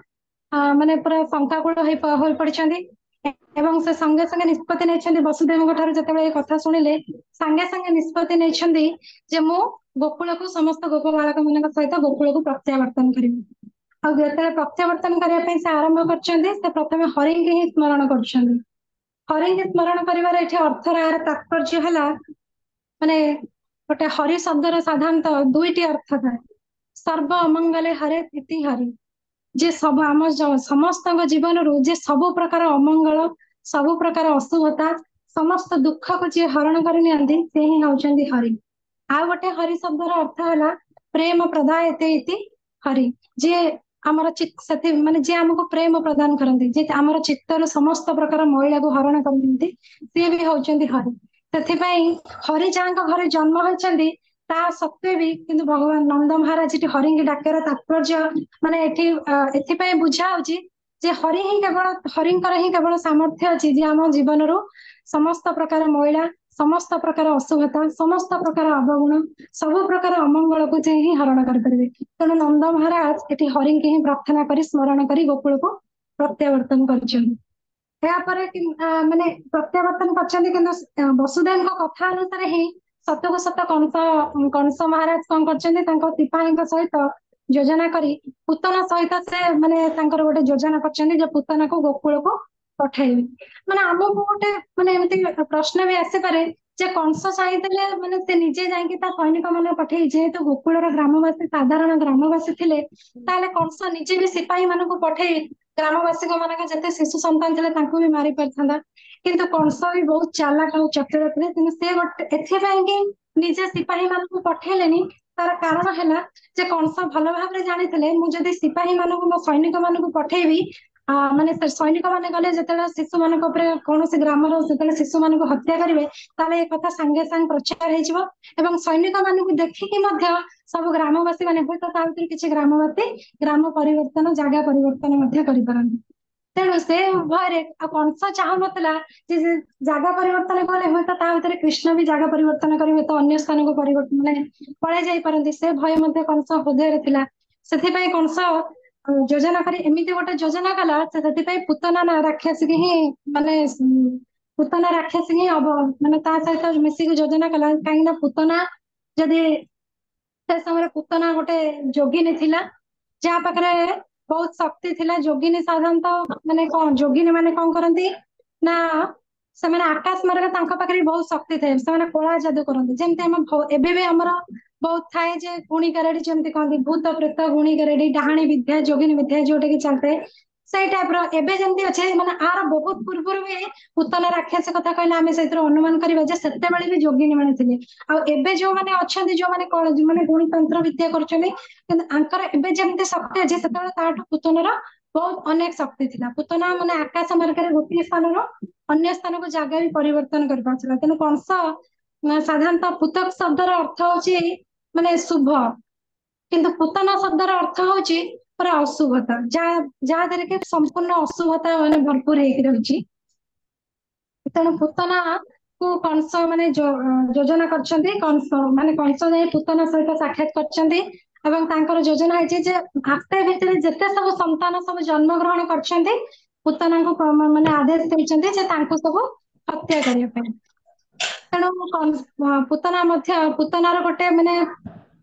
ମାନେ ପୁରା ଶଙ୍କାକୁଳ ହୋଇ ପଡିଛନ୍ତି ଏବଂ ସେ ସଙ୍ଗେ ସଙ୍ଗେ ନିଷ୍ପତ୍ତି ନେଇଛନ୍ତି। ବସୁଦେବଙ୍କ ଠାରୁ ଯେତେବେଳେ ଏ କଥା ଶୁଣିଲେ ସାଙ୍ଗେ ସାଙ୍ଗେ ନିଷ୍ପତ୍ତି ନେଇଛନ୍ତି ଯେ ମୁଁ ଗୋକୁଳକୁ ସମସ୍ତ ଗୋପ ବାଳକ ମାନଙ୍କ ସହିତ ଗୋକୁଳକୁ ପ୍ରତ୍ୟାବର୍ତ୍ତନ କରିବି। ଆଉ ଯେତେବେଳେ ପ୍ରତ୍ୟାବର୍ତ୍ତନ କରିବା ପାଇଁ ସେ ଆରମ୍ଭ କରିଛନ୍ତି, ସେ ପ୍ରଥମେ ହରିଙ୍କୁ ହିଁ ସ୍ମରଣ କରୁଛନ୍ତି। ହରିଙ୍କୁ ସ୍ମରଣ କରିବାର ଏଠି ଅର୍ଥର ଏହାର ତାତ୍ପର୍ଯ୍ୟ ହେଲା ମାନେ ଗୋଟେ ହରି ଶବ୍ଦର ସାଧାରଣତଃ ଦୁଇଟି ଅର୍ଥ ଥାଏ। ସର୍ବ ଅମଙ୍ଗଲେ ହରେ ଇତି ହରି, ଯେ ସବୁ ଆମ ସମସ୍ତଙ୍କ ଜୀବନରୁ ଯେ ସବୁ ପ୍ରକାର ଅମଙ୍ଗଳ, ସବୁ ପ୍ରକାର ଅଶୁଭତା, ସମସ୍ତ ଦୁଃଖକୁ ଯିଏ ହରଣ କରି ନିଅନ୍ତି ସେ ହିଁ ହଉଛନ୍ତି ହରି। ଆଉ ଗୋଟେ ହରି ଶବ୍ଦର ଅର୍ଥ ହେଲା ପ୍ରେମ ପ୍ରଦାୟତେ ଇତି ହରି, ଯିଏ ଆମର ସେଠି ମାନେ ଯିଏ ଆମକୁ ପ୍ରେମ ପ୍ରଦାନ କରନ୍ତି, ଯେ ଆମର ଚିତ୍ତର ସମସ୍ତ ପ୍ରକାର ମଇଳାକୁ ହରଣ କରନ୍ତି, ସିଏ ବି ହଉଛନ୍ତି ହରି। ସେଥିପାଇଁ ହରି ଯାହାଙ୍କ ଘରେ ଜନ୍ମ ହୋଇଛନ୍ତି ତା ସତ୍ତ୍ୱେ ବି କିନ୍ତୁ ଭଗବାନ ନନ୍ଦ ମହାରାଜ ଏଠି ହରିଙ୍କୁ ଡାକିବାର ତାତ୍ପର୍ଯ୍ୟ ମାନେ ଏଠି ଏଥିପାଇଁ ବୁଝା ହଉଛି ଯେ ହରି ହିଁ କେବଳ ହରିଙ୍କର ହିଁ କେବଳ ସାମର୍ଥ୍ୟ ଅଛି ଯେ ଆମ ଜୀବନରୁ ସମସ୍ତ ପ୍ରକାର ମଇଳା, ସମସ୍ତ ପ୍ରକାର ଅଶୁଭତା, ସମସ୍ତ ପ୍ରକାର ଅବଗୁଣ, ସବୁ ପ୍ରକାର ଅମଙ୍ଗଳକୁ ଯେ ହିଁ ହରଣ କରିପାରିବେ। ତେଣୁ ନନ୍ଦ ମହାରାଜ ଏଠି ହରିଙ୍କୁ ହିଁ ପ୍ରାର୍ଥନା କରି ସ୍ମରଣ କରି ଗୋକୁଳକୁ ପ୍ରତ୍ୟାବର୍ତ୍ତନ କରିଛନ୍ତି। ଏହାପରେ ମାନେ ପ୍ରତ୍ୟାବର୍ତ୍ତନ କରିଛନ୍ତି, କିନ୍ତୁ ବସୁଦେବଙ୍କ କଥା ଅନୁସାରେ ହିଁ ସତକୁ ସତ କଂସ ମହାରାଜ କଣ କରିଛନ୍ତି, ତାଙ୍କ ସିପାହୀଙ୍କ ସହିତ ଯୋଜନା କରି ପୁତନା ସହିତ ସେ ମାନେ ତାଙ୍କର ଗୋଟେ ଯୋଜନା କରିଛନ୍ତି ଯେ ପୁତନାକୁ ଗୋକୁଳକୁ ପଠେଇବେ। ମାନେ ଆମକୁ ଗୋଟେ ମାନେ ଏମିତି ପ୍ରଶ୍ନ ବି ଆସିପାରେ ଯେ କଂସ ଚାହିଁଥିଲେ ମାନେ ସେ ନିଜେ ଯାଇକି ତା ସୈନିକ ମାନଙ୍କୁ ପଠେଇ, ଯେହେତୁ ଗୋକୁଳର ଗ୍ରାମବାସୀ ସାଧାରଣ ଗ୍ରାମବାସୀ ଥିଲେ, ତାହେଲେ କଂସ ନିଜେ ବି ସିପାହୀ ମାନଙ୍କୁ ପଠେଇ ଗ୍ରାମବାସୀଙ୍କ ମାନଙ୍କ ଯେତେ ଶିଶୁ ସନ୍ତାନ ଥିଲେ ତାଙ୍କୁ ବି ମାରି ପାରିଥାନ୍ତା। କିନ୍ତୁ କଂସ ବି ବହୁତ ଚାଲାକ ଆଉ ଚତୁର ଥିଲେ, କିନ୍ତୁ ସେ ଗୋଟେ ଏଥିପାଇଁ କି ନିଜେ ସିପାହୀ ମାନଙ୍କୁ ପଠେଇଲେନି। ତାର କାରଣ ହେଲା ଯେ କଂସ ଭଲ ଭାବରେ ଜାଣିଥିଲେ ମୁଁ ଯଦି ସିପାହୀ ମାନଙ୍କୁ ମୋ ସୈନିକ ମାନଙ୍କୁ ପଠେଇବି ମାନେ ସୈନିକ ମାନେ ଗଲେ ଯେତେବେଳେ ଶିଶୁ ମାନଙ୍କ ଉପରେ କୌଣସି ଗ୍ରାମର ଯେତେବେଳେ ଶିଶୁ ମାନଙ୍କୁ ହତ୍ୟା କରିବେ ତାହେଲେ ଏ କଥା ସାଙ୍ଗେ ସାଙ୍ଗେ ପ୍ରଚାର ହେଇଯିବ ଏବଂ ସୈନିକ ମାନଙ୍କୁ ଦେଖିକି ମଧ୍ୟ ସବୁ ଗ୍ରାମବାସୀ ମାନେ ହୁଏତ ତା ଭିତରୁ କିଛି ଗ୍ରାମବାସୀ ଗ୍ରାମ ପରିବର୍ତ୍ତନ, ଜାଗା ପରିବର୍ତ୍ତନ ମଧ୍ୟ କରିପାରନ୍ତି। ତେଣୁ ସେ ଭୟରେ ଆଉ କଂସ ଚାହୁଁନଥିଲା ଯେ ଜାଗା ପରିବର୍ତ୍ତନ କଲେ ହୁଏତ ତା ଭିତରେ କୃଷ୍ଣ ବି ଜାଗା ପରିବର୍ତ୍ତନ କରି ହୁଏତ ଅନ୍ୟ ସ୍ଥାନକୁ ପରିବର୍ତ୍ତନ ମାନେ ପଳାଇ ଯାଇପାରନ୍ତି, ସେ ଭୟ ମଧ୍ୟ କଂସ ହୃଦୟରେ ଥିଲା। ସେଥିପାଇଁ କଂସ ଯୋଜନା କରି ଏମିତି ଗୋଟେ ଯୋଜନା କଲା, ସେଥିପାଇଁ ପୁତନା ରାକ୍ଷସୀ ହିଁ ମାନେ ପୁତନା ରାକ୍ଷସୀ ହିଁ ମାନେ ତା ସହିତ ମିଶିକି ଯୋଜନା କଲା। କାହିଁକି ନା ପୁତନା ଯଦି ସେ ସମୟରେ ପୁତନା ଗୋଟେ ଯୋଗିନୀ ଥିଲା ଯାହା ପାଖରେ ବହୁତ ଶକ୍ତି ଥିଲା। ଯୋଗିନୀ ସାଧାରଣତଃ ମାନେ କଣ, ଯୋଗିନୀ ମାନେ କଣ କରନ୍ତି ନା ସେମାନେ ଆକାଶ ମାର୍ଗ, ତାଙ୍କ ପାଖରେ ବହୁତ ଶକ୍ତି ଥାଏ, ସେମାନେ କଳା ଯାଦୁ କରନ୍ତି। ଯେମିତି ଆମ ଏବେ ବି ଆମର ବହୁତ ଥାଏ ଯେ ଗୁଣି ଗାରେଡି, ଯେମିତି କହନ୍ତି ଭୂତ ପ୍ରେତ ଗୁଣି ଗାରେଡି ଡାହାଣୀ ବିଦ୍ୟା ଯୋଗିନୀ ବିଦ୍ୟା ଯୋଉଟା କି ଚାଲିଥାଏ, ସେଇ ଟାଇପ ର ଏବେ ଯେମିତି ଅଛି ମାନେ ଆର ବହୁତ ପୂର୍ବରୁ ବି ପୁତନା ରାକ୍ଷସ କଥା କହିଲେ ଆମେ ସେଇଥିରୁ ଅନୁମାନ କରିବା ଯେ ସେତେବେଳେ ବି ଯୋଗିନୀ ମାନେ ଥିଲେ। ଆଉ ଏବେ ଯୋଉମାନେ ଅଛନ୍ତି ଯୋଉମାନେ ମାନେ ଗୁଣିତନ୍ତ୍ର ବିଦ୍ୟା କରୁଛନ୍ତି, କିନ୍ତୁ ଆଙ୍କର ଏବେ ଯେମିତି ଶକ୍ତି ଅଛି ସେତେବେଳେ ତାଠୁ ପୁତନାର ବହୁତ ଅନେକ ଶକ୍ତି ଥିଲା। ପୁତନା ମାନେ ଆକାଶ ମାର୍ଗରେ ଗୋଟିଏ ସ୍ଥାନରୁ ଅନ୍ୟ ସ୍ଥାନକୁ ଜାଗା ବି ପରିବର୍ତ୍ତନ କରିପାରୁଥିଲା। ତେଣୁ କଂସ ସାଧାରଣତଃ ପୁତକ ଶବ୍ଦର ଅର୍ଥ ହଉଛି ମାନେ ଶୁଭ, କିନ୍ତୁ ପୁତନା ଶବ୍ଦର ଅର୍ଥ ହଉଛି ପୁରା ଅଶୁଭତା, ଯାହା ଦ୍ୱାରା କି ସମ୍ପୂର୍ଣ୍ଣ ଅଶୁଭତା ମାନେ ଭରପୁର ହେଇକି ରହିଛି। ତେଣୁ ପୁତନା କୁ କଂସ ମାନେ ଯୋଜନା କରିଛନ୍ତି, କଂସ ଯାଇ ପୁତନା ସହିତ ସାକ୍ଷାତ କରିଛନ୍ତି ଏବଂ ତାଙ୍କର ଯୋଜନା ହେଇଛି ଯେ ଆପେ ଭିତରେ ଯେତେ ସବୁ ସନ୍ତାନ ସବୁ ଜନ୍ମ ଗ୍ରହଣ କରିଛନ୍ତି ପୁତନାଙ୍କୁ ମାନେ ଆଦେଶ ଦେଇଛନ୍ତି ଯେ ତାଙ୍କୁ ସବୁ ହତ୍ୟା କରିବା ପାଇଁ। ତେଣୁ ପୁତନାର ଗୋଟେ ମାନେ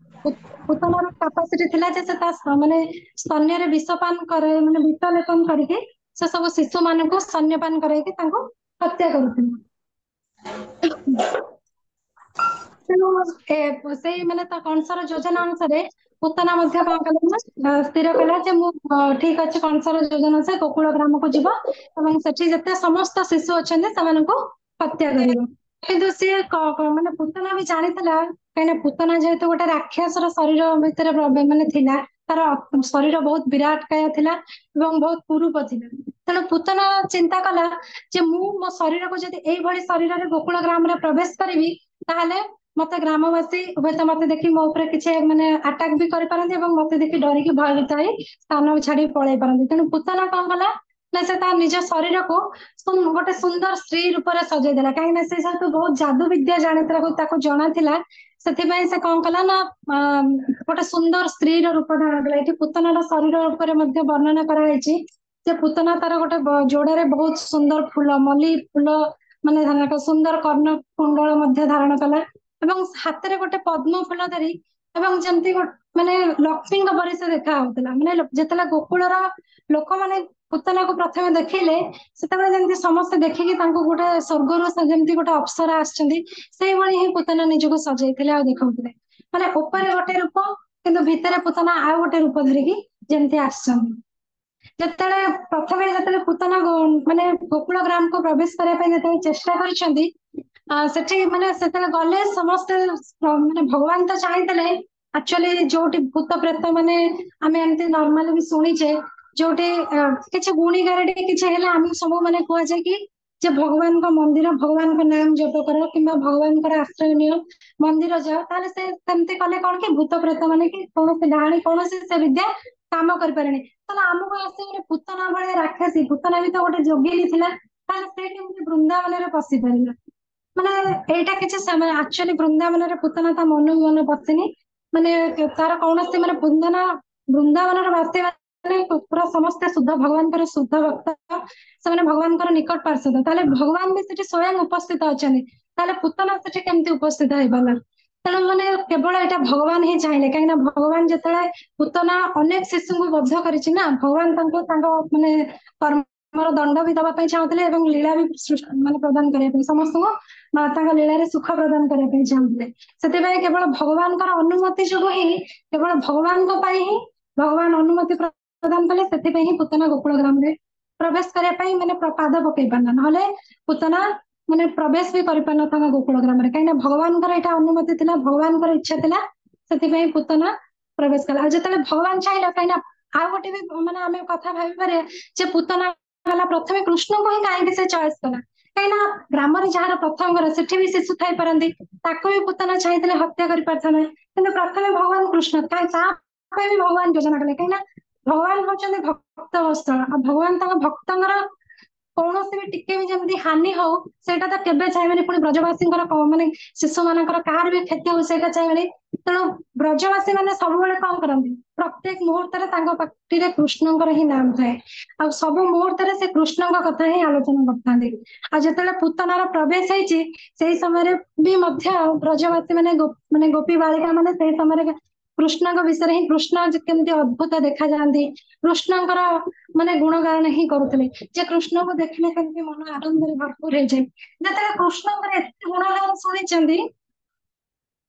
ପୁତନାର କାପାସିଟି ଥିଲା ଯେ ସେ ତା ମାନେ ସ୍ତନ୍ୟରେ ବିଷପାନ କରେ, ମାନେ ବିଷ ଲେପନ କରିକି ସେ ସବୁ ଶିଶୁ ମାନଙ୍କୁ ସ୍ତନ୍ୟପାନ କରେଇକି ତାଙ୍କୁ ହତ୍ୟା କରୁଥିଲେ। ତେଣୁ ସେଇ ମାନେ ତା କଂସର ଯୋଜନା ଅନୁସାରେ ପୁତନା ମଧ୍ୟ କଣ କଲା ନା ସ୍ଥିର କଲା ଯେ ମୁଁ ଠିକ ଅଛି, କଂସର ଯୋଜନା ସେ ଗୋକୁଳ ଗ୍ରାମକୁ ଯିବ ଏବଂ ସେଠି ଯେତେ ସମସ୍ତ ଶିଶୁ ଅଛନ୍ତି ସେମାନଙ୍କୁ ହତ୍ୟା କରିବ। କିନ୍ତୁ ସିଏ ମାନେ ପୁତନା ବି ଜାଣିଥିଲା, କାହିଁକିନା ପୁତନା ଯେହେତୁ ଗୋଟେ ରାକ୍ଷସର ଶରୀର ଭିତରେ ମାନେ ଥିଲା, ତାର ଶରୀର ବହୁତ ବିରାଟ କାୟ ଥିଲା ଏବଂ ବହୁତ କୁରୂପ ଥିଲା। ତେଣୁ ପୁତନା ଚିନ୍ତା କଲା ଯେ ମୁଁ ମୋ ଶରୀରକୁ ଯଦି ଏଇଭଳି ଶରୀରରେ ଗୋକୁଳ ଗ୍ରାମରେ ପ୍ରବେଶ କରିବି ତାହେଲେ मते ग्रामवासी हुए मते देखि मो ऊपर किसी माने अटैक भी करि पारंती एवं मते देखि डरिकी भयभीत होई स्थान छाड़ी पळै पारंती। तेणु पूतना कौन कला ना से ता निज शरीर को गोटे सुंदर स्त्री रूप में सजै देला कहीं से तो बहुत जादू विद्या जानी जना थिला ସେଥିପାଇଁ ସେ କଣ କଲା ନା ଗୋଟେ ସୁନ୍ଦର ସ୍ତ୍ରୀର ରୂପ ଧାରଣ କଲା। ଏଠି ପୂତନାର ଶରୀର ଉପରେ ମଧ୍ୟ ବର୍ଣ୍ଣନା କରାଯାଇଛି ଯେ ପୂତନା ତାର ଗୋଟେ ଯୋଡାରେ ବହୁତ ସୁନ୍ଦର ଫୁଲ ମଲ୍ଲି ଫୁଲ ମାନେ ଧାରଣ କଲା, ସୁନ୍ଦର କର୍ଣ୍ଣ କୁଣ୍ଡଳ ମଧ୍ୟ ଧାରଣ କଲା ଏବଂ ହାତରେ ଗୋଟେ ପଦ୍ମ ଫୁଲ ଧରି ଏବଂ ଯେମିତି ମାନେ ଲକ୍ଷ୍ମୀଙ୍କ ପରି ସେ ଦେଖା ହଉଥିଲା। ମାନେ ଯେତେବେଳେ ଗୋକୁଳର ଲୋକମାନେ ପୂତନାକୁ ପ୍ରଥମେ ଦେଖିଲେ ସେତେବେଳେ ଯେମିତି ସମସ୍ତେ ଦେଖିକି ତାଙ୍କୁ ଗୋଟେ ସ୍ୱର୍ଗରୁ ଯେମିତି ଗୋଟେ ଅପ୍ସରା ଆସିଛନ୍ତି ସେଇଭଳି ହିଁ ପୂତନା ନିଜକୁ ସଜେଇଥିଲେ ଆଉ ଦେଖାଉଥିଲେ। ମାନେ ଉପରେ ଗୋଟେ ରୂପ କିନ୍ତୁ ଭିତରେ ପୂତନା ଆଉ ଗୋଟେ ରୂପ ଧରିକି ଯେମିତି ଆସିଛନ୍ତି। ଯେତେବେଳେ ପ୍ରଥମେ ଯେତେବେଳେ ପୂତନା ମାନେ ଗୋକୁଳ ଗ୍ରାମକୁ ପ୍ରବେଶ କରିବା ପାଇଁ ଯେତେବେଳେ ଚେଷ୍ଟା କରିଛନ୍ତି ସେଠି ମାନେ ସେତେବେଳେ ଗଲେ ସମସ୍ତେ ମାନେ ଭଗବାନ ତ ଚାହିଁଥିଲେ ଆକ୍ଚୁଆଲି ଯୋଉଠି ଭୂତ ପ୍ରେତ ମାନେ ଆମେ ଏମିତି ନର୍ମାଲି ବି ଶୁଣିଛେ ଯୋଉଠି କିଛି ଗୁଣି ଗାରେଡି କିଛି ହେଲେ ଆମକୁ ସବୁ ମାନେ କୁହାଯାଏ କି ଯେ ଭଗବାନଙ୍କ ମନ୍ଦିର ଭଗବାନଙ୍କ ନାମ ଜପ କର କିମ୍ବା ଭଗବାନଙ୍କର ଆଶ୍ରୟ ନିଅ ମନ୍ଦିର ଯାଅ ତାହେଲେ ସେ ସେମିତି କଲେ କଣ କି ଭୂତ ପ୍ରେତ ମାନେ କି କୌଣସି ଡାହାଣୀ କୌଣସି ସେ ବିଦ୍ୟା କାମ କରିପାରେନି। ତାହେଲେ ଆମକୁ ଆସି ଗୋଟେ ପୂତନା ଭଳିଆ ରାକ୍ଷସୀ ପୂତନା ବି ତ ଗୋଟେ ଯୋଗିନୀ ଥିଲା ତାହେଲେ ସେ କେମିତି ବୃନ୍ଦାବନରେ ପଶି ପାରିଲା। ମାନେ ଏଇଟା କିଛି ସେମାନେ ଆକ୍ଚୁଆଲି ବୃନ୍ଦାବନରେ ପୂତନା ତା ମନକୁ ମନ ପଶିନି ମାନେ ତାର କୌଣସି ମାନେ ବୃନ୍ଦାବନର ବାସୀ ମାନେ ପୁରା ସମସ୍ତେ ଶୁଦ୍ଧ ଭଗବାନଙ୍କର ଶୁଦ୍ଧ ଭକ୍ତ ସେମାନେ ଭଗବାନଙ୍କର ନିକଟ ପାର୍ଷଦ ତାହେଲେ ଭଗବାନ ବି ସେଠି ସ୍ୱୟଂ ଉପସ୍ଥିତ ଅଛନ୍ତି ତାହେଲେ ପୂତନା ସେଠି କେମିତି ଉପସ୍ଥିତ ହେଇପାରିଲା। ତେଣୁ ମାନେ କେବଳ ଏଇଟା ଭଗବାନ ହିଁ ଚାହିଁଲେ କାହିଁକି ନା ଭଗବାନ ଯେତେବେଳେ ପୂତନା ଅନେକ ଶିଶୁଙ୍କୁ ବଦ୍ଧ କରିଛି ନା ଭଗବାନ ତାଙ୍କୁ ତାଙ୍କ ମାନେ କର୍ମର ଦଣ୍ଡ ବି ଦବା ପାଇଁ ଚାହୁଁଥିଲେ ଏବଂ ଲୀଳା ବି ମାନେ ପ୍ରଦାନ କରିବା ପାଇଁ ସମସ୍ତଙ୍କୁ ତାଙ୍କ ଲୀଳାରେ ସୁଖ ପ୍ରଦାନ କରିବା ପାଇଁ ଚାହୁଁଥିଲେ। ସେଥିପାଇଁ କେବଳ ଭଗବାନଙ୍କର ଅନୁମତି ଯୋଗୁ ହିଁ କେବଳ ଭଗବାନଙ୍କ ପାଇଁ ହିଁ ଭଗବାନ ଅନୁମତି ପ୍ରଦାନ କଲେ ସେଥିପାଇଁ ହିଁ ପୂତନା ଗୋକୁଳ ଗ୍ରାମରେ ପ୍ରବେଶ କରିବା ପାଇଁ ମାନେ ପାଦ ପକେଇ ପାରିଲା ନହେଲେ ପୂତନା ମାନେ ପ୍ରବେଶ ବି କରିପାରିନଥାନ୍ତା ଗୋକୁଳ ଗ୍ରାମରେ କାହିଁକିନା ଭଗବାନଙ୍କର ଏଇଟା ଅନୁମତି ଥିଲା ଭଗବାନଙ୍କର ଇଚ୍ଛା ଥିଲା ସେଥିପାଇଁ ପୂତନା ପ୍ରବେଶ କଲା। ଆଉ ଯେତେବେଳେ ଭଗବାନ ଚାହିଁଲା କାହିଁକିନା ଆଉ ଗୋଟେ ବି ମାନେ ଆମେ କଥା ଭାବିପାରିବା ଯେ ପୂତନା ଗଲା ପ୍ରଥମେ କୃଷ୍ଣଙ୍କୁ ହିଁ କାହିଁକି ସେ ଚଏସ୍ କଲା କାହିଁକିନା ଗ୍ରାମରେ ଯାହାର ପ୍ରଥମ ଘର ସେଠି ବି ଶିଶୁ ଥାଇପାରନ୍ତି ତାକୁ ବି ପୂତନା ଚାହିଁଥିଲେ ହତ୍ୟା କରିପାରିଥାନ୍ତେ କିନ୍ତୁ ପ୍ରଥମେ ଭଗବାନ କୃଷ୍ଣ କାହିଁ ତା ପାଇଁ ବି ଭଗବାନ ଯୋଜନା କଲେ କାହିଁକିନା ଭଗବାନ ହଉଛନ୍ତି ଭକ୍ତ ବତ୍ସଳ ଆଉ ଭଗବାନ ତାଙ୍କ ଭକ୍ତଙ୍କର କୌଣସି ବି ଟିକେ ବି ଯେମିତି ହାନି ହଉ ସେଇଟା ତ କେବେ ଚାହିଁବେନି ପୁଣି ବ୍ରଜବାସୀଙ୍କର ମାନେ ଶିଶୁ ମାନଙ୍କର କାହାର ବି କ୍ଷତି ହଉ ସେଇଟା ଚାହିଁବେନି। ତେଣୁ ବ୍ରଜବାସୀ ମାନେ ସବୁବେଳେ କଣ କରନ୍ତି ପ୍ରତ୍ୟେକ ମୁହୂର୍ତ୍ତରେ ତାଙ୍କ ପାଟିରେ କୃଷ୍ଣଙ୍କର ହିଁ ନାମ ଥାଏ ଆଉ ସବୁ ମୁହୂର୍ତ୍ତରେ ସେ କୃଷ୍ଣଙ୍କ କଥା ହିଁ ଆଲୋଚନା କରିଥାନ୍ତି। ଆଉ ଯେତେବେଳେ ପୂତନାର ପ୍ରବେଶ ହେଇଛି ସେଇ ସମୟରେ ବି ମଧ୍ୟ ବ୍ରଜବାସୀ ମାନେ ଗୋପୀ ବାଳିକା ମାନେ ସେଇ ସମୟରେ କୃଷ୍ଣଙ୍କ ବିଷୟରେ ହିଁ କୃଷ୍ଣ କେମିତି ଅଦ୍ଭୁତ ଦେଖାଯାଆନ୍ତି କୃଷ୍ଣଙ୍କର ମାନେ ଗୁଣଗାନ ହିଁ କରୁଥିଲେ ଯେ କୃଷ୍ଣଙ୍କୁ ଦେଖିଲେ କେମିତି ମନ ଆନନ୍ଦରେ ଭରପୁର ହେଇଯାଏ। ଯେତେବେଳେ କୃଷ୍ଣଙ୍କର ଏତେ ଗୁଣଗାନ ଶୁଣିଛନ୍ତି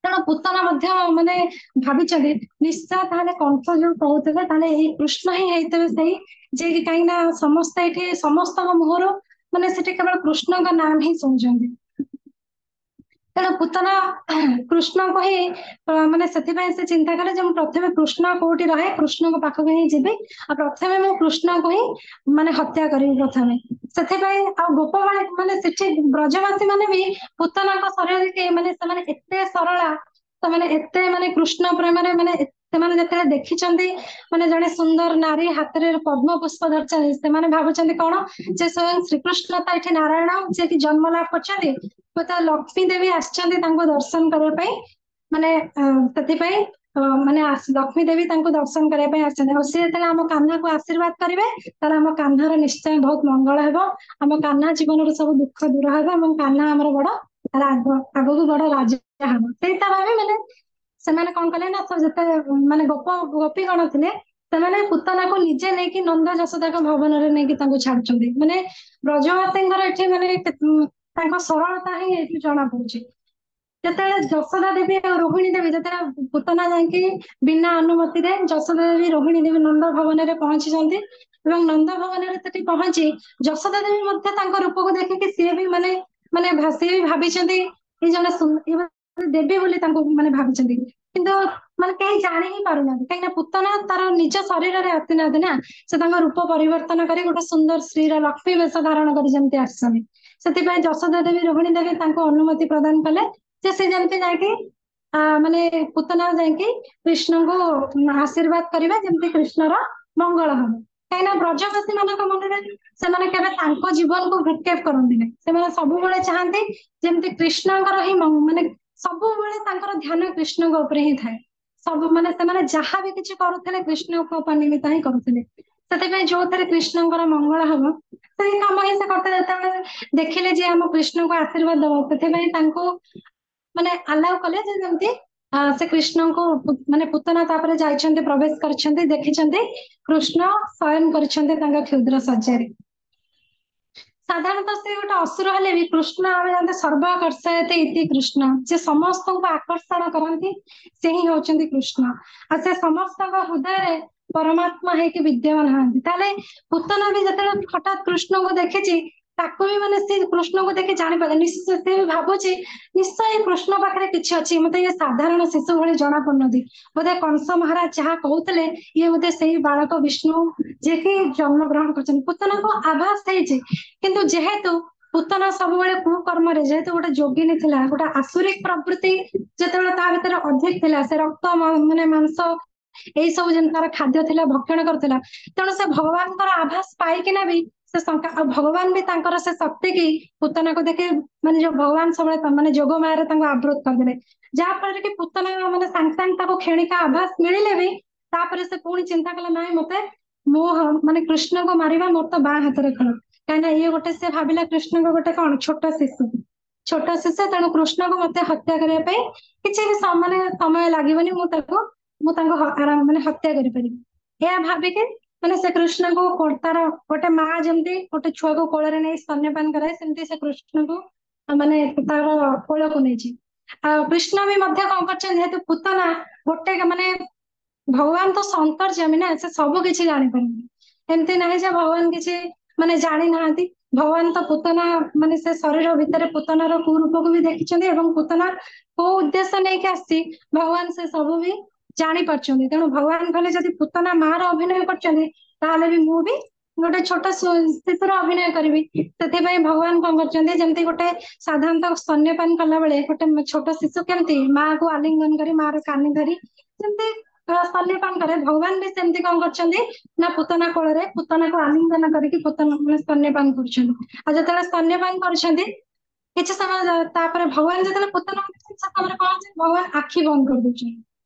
ତେଣୁ ପୂତନା ମଧ୍ୟ ମାନେ ଭାବିଛନ୍ତି ନିଶ୍ଚୟ ତାହେଲେ କଂସ ଯୋଉ କହୁଥିଲେ ତାହେଲେ ଏଇ କୃଷ୍ଣ ହିଁ ହେଇଥିବେ ସେଇ ଯେ କି କାହିଁକି ନା ସମସ୍ତେ ଏଠି ସମସ୍ତଙ୍କ ମୁହଁରୁ ମାନେ ସେଠି କେବଳ କୃଷ୍ଣଙ୍କ ନାମ ହିଁ ଶୁଣୁଛନ୍ତି। ତେଣୁ ପୂତନା କୃଷ୍ଣଙ୍କୁ ହିଁ ମାନେ ସେଥିପାଇଁ ସେ ଚିନ୍ତା କଲେ ଯେ ମୁଁ ପ୍ରଥମେ କୃଷ୍ଣ କୋଉଠି ରହେ କୃଷ୍ଣଙ୍କ ପାଖକୁ ହିଁ ଯିବି ଆଉ ପ୍ରଥମେ ମୁଁ କୃଷ୍ଣଙ୍କୁ ହିଁ ମାନେ ହତ୍ୟା କରିବି ପ୍ରଥମେ ସେଥିପାଇଁ ଆଉ ଗୋପବାଳୀ ମାନେ ସେଠି ବ୍ରଜବାସୀ ମାନେ ବି ପୂତନାଙ୍କ ଶରୀରରେ ମାନେ ସେମାନେ ଏତେ ସରଳା ସେମାନେ ଏତେ ମାନେ କୃଷ୍ଣ ପ୍ରେମରେ ମାନେ ସେମାନେ ଯେତେବେଳେ ଦେଖିଛନ୍ତି ମାନେ ଜଣେ ସୁନ୍ଦର ନାରୀ ହାତରେ ପଦ୍ମ ପୁଷ୍ପ ଧରିଛନ୍ତି ସେମାନେ ଭାବୁଛନ୍ତି କଣ ଯେ ସ୍ୱୟଂ ଶ୍ରୀକୃଷ୍ଣ ତ ଏଠି ନାରାୟଣ ଯିଏ କି ଜନ୍ମ ଲାଭ କରିଛନ୍ତି ଲକ୍ଷ୍ମୀ ଦେବୀ ଆସିଛନ୍ତି ତାଙ୍କୁ ଦର୍ଶନ କରିବା ପାଇଁ ମାନେ ସେଥିପାଇଁ ମାନେ ଲକ୍ଷ୍ମୀ ଦେବୀ ତାଙ୍କୁ ଦର୍ଶନ କରିବା ପାଇଁ ଆସିଛନ୍ତି ଆଉ ସିଏ ଯେତେବେଳେ ଆମ କାହ୍ନାକୁ ଆଶୀର୍ବାଦ କରିବେ ତାହେଲେ ଆମ କାହ୍ନାର ନିଶ୍ଚୟ ବହୁତ ମଙ୍ଗଳ ହେବ ଆମ କାହ୍ନା ଜୀବନର ସବୁ ଦୁଃଖ ଦୂର ହେବ ଏବଂ କାହ୍ନା ଆମର ବଡ ଆଗକୁ ବଡ ରାଜା ହବ ସେଇଟା ଭାବି ମାନେ ସେମାନେ କଣ କଲେ ନା ଯେତେ ମାନେ ଗୋପୀ ଗଣ ଥିଲେ ସେମାନେ ପୂତନାକୁ ନିଜେ ନେଇକି ନନ୍ଦ ଯଶୋଦାଙ୍କ ଭବନରେ ନେଇକି ତାଙ୍କୁ ଛାଡୁଛନ୍ତି ମାନେ ବ୍ରଜବାସୀଙ୍କର ଏଠି ମାନେ ତାଙ୍କ ସରଳତା ହିଁ ଏଠି ଜଣା ପଡୁଛି। ଯେତେବେଳେ ଯଶୋଦା ଦେବୀ ଆଉ ରୋହିଣୀ ଦେବୀ ଯେତେବେଳେ ପୂତନା ଯାଇକି ବିନା ଅନୁମତିରେ ଯଶୋଦା ଦେବୀ ରୋହିଣୀ ଦେବୀ ନନ୍ଦ ଭବନରେ ପହଞ୍ଚିଛନ୍ତି ଏବଂ ନନ୍ଦ ଭବନରେ ସେଠି ପହଞ୍ଚି ଯଶୋଦା ଦେବୀ ମଧ୍ୟ ତାଙ୍କ ରୂପକୁ ଦେଖିକି ସିଏ ବି ମାନେ ମାନେ ସିଏ ବି ଭାବିଛନ୍ତି ଏଇ ଜଣେ ଦେବୀ ବୋଲି ତାଙ୍କୁ ମାନେ ଭାବିଛନ୍ତି କିନ୍ତୁ ମାନେ କେହି ଜାଣି ହିଁ ପାରୁନାହାନ୍ତି କାହିଁକିନା ପୂତନା ତାର ନିଜ ଶରୀରରେ ଆସିନାହାନ୍ତି ନା ସେ ତାଙ୍କ ରୂପ ପରିବର୍ତ୍ତନ କରି ଗୋଟେ ସୁନ୍ଦର ସ୍ତ୍ରୀର ଲକ୍ଷ୍ମୀ ବେଶ ଧାରଣ କରି ଯେମିତି ଆସିଛନ୍ତି ସେଥିପାଇଁ ଯଶୋଦା ଦେବୀ ରୋହିଣୀ ଦେବୀ ତାଙ୍କୁ ଅନୁମତି ପ୍ରଦାନ କଲେ ଯେ ସେ ଯେମିତି ଯାଇକି ମାନେ ପୁତନା ଯାଇକି କୃଷ୍ଣଙ୍କୁ ଆଶୀର୍ବାଦ କରିବା ଯେମିତି କୃଷ୍ଣର ମଙ୍ଗଳ ହବ। କାହିଁକିନା ବ୍ରଜବାସୀ ମାନଙ୍କ ମନରେ ସେମାନେ କେବେ ତାଙ୍କ ଜୀବନକୁ ଭ୍ରୁକ୍ଷେପ କରନ୍ତି ନାହିଁ। ସେମାନେ ସବୁବେଳେ ଚାହାନ୍ତି ଯେମିତି କୃଷ୍ଣଙ୍କର ହିଁ ମାନେ ସବୁବେଳେ ତାଙ୍କର ଧ୍ୟାନ କୃଷ୍ଣଙ୍କ ଉପରେ ହିଁ ଥାଏ। ସବୁ ମାନେ ସେମାନେ ଯାହା ବି କିଛି କରୁଥିଲେ କୃଷ୍ଣଙ୍କ ନିମିତ୍ତ ହିଁ କରୁଥିଲେ। ସେଥିପାଇଁ ଯୋଉଥିରେ କୃଷ୍ଣଙ୍କର ମଙ୍ଗଳ ହବ ସେଇ କାମ ହିଁ ସେ କରିଥିଲେ। ଯେତେବେଳେ ଦେଖିଲେ ଯେ ଆମ କୃଷ୍ଣଙ୍କୁ ଆଶୀର୍ବାଦ ଦବ, ସେଥିପାଇଁ ତାଙ୍କୁ ମାନେ ଆଲାଉ କଲେ ଯେ ଯେମିତି ସେ କୃଷ୍ଣଙ୍କୁ ମାନେ ପୁତନା ତାପରେ ଯାଇଛନ୍ତି, ପ୍ରବେଶ କରିଛନ୍ତି, ଦେଖିଛନ୍ତି କୃଷ୍ଣ ଶୟନ କରିଛନ୍ତି ତାଙ୍କ କ୍ଷୁଦ୍ର ଶଯ୍ୟାରେ। ସାଧାରଣତଃ ସେ ଗୋଟେ ଅସୁର ହେଲେ ବି କୃଷ୍ଣ ଆମେ ଜାଣନ୍ତି ସର୍ବାକର୍ଷୟତେ ଇତି କୃଷ୍ଣ, ଯେ ସମସ୍ତଙ୍କୁ ଆକର୍ଷଣ କରନ୍ତି ସେ ହିଁ ହଉଛନ୍ତି କୃଷ୍ଣ। ଆଉ ସେ ସମସ୍ତଙ୍କ ହୃଦୟରେ ପରମାତ୍ମା ହେଇକି ବିଦ୍ୟମାନ ହନ୍ତି। ତାହେଲେ ପୁତନା ବି ଯେତେବେଳେ ହଠାତ୍ କୃଷ୍ଣଙ୍କୁ ଦେଖିଛି, ତାକୁ ବି ମାନେ ସେ କୃଷ୍ଣଙ୍କୁ ଦେଖି ଜାଣିପାରିଲେ ନିଶ୍ଚୟ, ସେ ବି ଭାବୁଛି ନିଶ୍ଚୟ ଏଇ କୃଷ୍ଣ ପାଖରେ କିଛି ଅଛି, ମତେ ଇଏ ସାଧାରଣ ଶିଶୁ ଭଳି ଜଣା ପଡୁନାହାନ୍ତି। ବୋଧେ କଂସ ମହାରାଜ ଯାହା କହୁଥିଲେ ଇଏ ବୋଧେ ସେଇ ବାଳକ ବିଷ୍ଣୁ ଯିଏକି ଜନ୍ମ ଗ୍ରହଣ କରିଛନ୍ତି। ପୁତନାକୁ ଆଭାସ ହେଇଛି, କିନ୍ତୁ ଯେହେତୁ ପୁତନା ସବୁବେଳେ କୁକର୍ମରେ, ଯେହେତୁ ଗୋଟେ ଯୋଗିନୀ ଥିଲା, ଗୋଟେ ଆସୁରିକ ପ୍ରବୃତ୍ତି ଯେତେବେଳେ ତା ଭିତରେ ଅଧିକ ଥିଲା, ସେ ରକ୍ତ ମାନେ ମାଂସ ଏଇ ସବୁ ଜିନିଷ ତାର ଖାଦ୍ୟ ଥିଲା, ଭକ୍ଷଣ କରୁଥିଲା, ତେଣୁ ସେ ଭଗବାନଙ୍କର ଆଭାସ ପାଇକିନା ବି ସେ ଶଙ୍କା, ଆଉ ଭଗବାନ ବି ତାଙ୍କର ସେ ଶକ୍ତି କି ପୁତନାକୁ ଦେଖି ମାନେ ଯୋଉ ଭଗବାନ ସବୁବେଳେ ମାନେ ଯୋଗ ମାୟାରେ ତାଙ୍କୁ ଆବୃତ କରିଦେଲେ, ଯାହା ଫଳରେ କି ପୁତନା ମାନେ ସାଙ୍ଗେ ସାଙ୍ଗେ ତାକୁ କ୍ଷଣିକା ଆଭାସ ମିଳିଲେ ବି ତାପରେ ସେ ପୁଣି ଚିନ୍ତା କଲା ନାଇଁ ମତେ ମୁଁ ମାନେ କୃଷ୍ଣଙ୍କୁ ମାରିବା ମୋର ତ ବାଁ ହାତରେ ଖେଳ। କାହିଁକିନା ଇଏ ଗୋଟେ, ସେ ଭାବିଲା କୃଷ୍ଣଙ୍କ ଗୋଟେ କଣ ଛୋଟ ଶିଶୁ, ଛୋଟ ଶିଶୁ, ତେଣୁ କୃଷ୍ଣଙ୍କୁ ମତେ ହତ୍ୟା କରିବା ପାଇଁ କିଛି ବି ମାନେ ସମୟ ଲାଗିବନି, ମୁଁ ତାଙ୍କୁ ମାନେ ହତ୍ୟା କରିପାରିବି। ଏହା ଭାବିକି ମାନେ ସେ କୃଷ୍ଣଙ୍କୁ ତାର ଗୋଟେ ମା ଯେମିତି ଗୋଟେ ଛୁଆକୁ କୋଳରେ ନେଇ ସ୍ତନ୍ୟପାନ କରାଏ, ସେମିତି ସେ କୃଷ୍ଣଙ୍କୁ ମାନେ ତାର କୋଳକୁ ନେଇଛି। ଆଉ କୃଷ୍ଣ ବି ମଧ୍ୟ କଣ କରିଛନ୍ତି, ଯେହେତୁ ପୁତନା ଗୋଟେ ମାନେ ଭଗବାନ ତ ସନ୍ତର୍ଯାମୀ ନା, ସେ ସବୁ କିଛି ଜାଣିପାରନ୍ତି। ଏମିତି ନାହିଁ ଯେ ଭଗବାନ କିଛି ମାନେ ଜାଣିନାହାନ୍ତି। ଭଗବାନ ତ ପୁତନା ମାନେ ସେ ଶରୀର ଭିତରେ ପୁତନାର କୁରୂପକୁ ବି ଦେଖିଛନ୍ତି, ଏବଂ ପୁତନା କୋଉ ଉଦ୍ଦେଶ୍ୟ ନେଇକି ଆସିଛି ଭଗବାନ ସେ ସବୁ ବି ଜାଣି ପାରୁଛନ୍ତି। ତେଣୁ ଭଗବାନ କହିଲେ ଯଦି ପୁତନା ମା ର ଅଭିନୟ କରିଛନ୍ତି, ତାହେଲେ ବି ମୁଁ ବି ଗୋଟେ ଛୋଟ ଶିଶୁର ଅଭିନୟ କରିବି। ସେଥିପାଇଁ ଭଗବାନ କଣ କରିଛନ୍ତି, ଯେମିତି ଗୋଟେ ସାଧାରଣତଃ ସ୍ତନ୍ୟପାନ କଲା ବେଳେ ଗୋଟେ ଛୋଟ ଶିଶୁ କେମିତି ମା କୁ ଆଲିଙ୍ଗନ କରି ମା ର କାନି ଧରି ଯେମିତି ସ୍ତନ୍ୟପାନ କରେ, ଭଗବାନ ବି ସେମିତି କଣ କରିଛନ୍ତି ନା ପୁତନା କୋଳରେ ପୁତନାକୁ ଆଲିଙ୍ଗନ କରିକି ପୁତନା ମାନେ ସ୍ତନ୍ୟପାନ କରୁଛନ୍ତି। ଆଉ ଯେତେବେଳେ ସ୍ତନ୍ୟପାନ କରୁଛନ୍ତି କିଛି ସମୟ ତାପରେ ଭଗବାନ ଯେତେବେଳେ ପୁତନା ସେତେବେଳେ କଣ ଅଛି, ଭଗବାନ ଆଖି ବନ୍ଦ କରିଦଉଛନ୍ତି।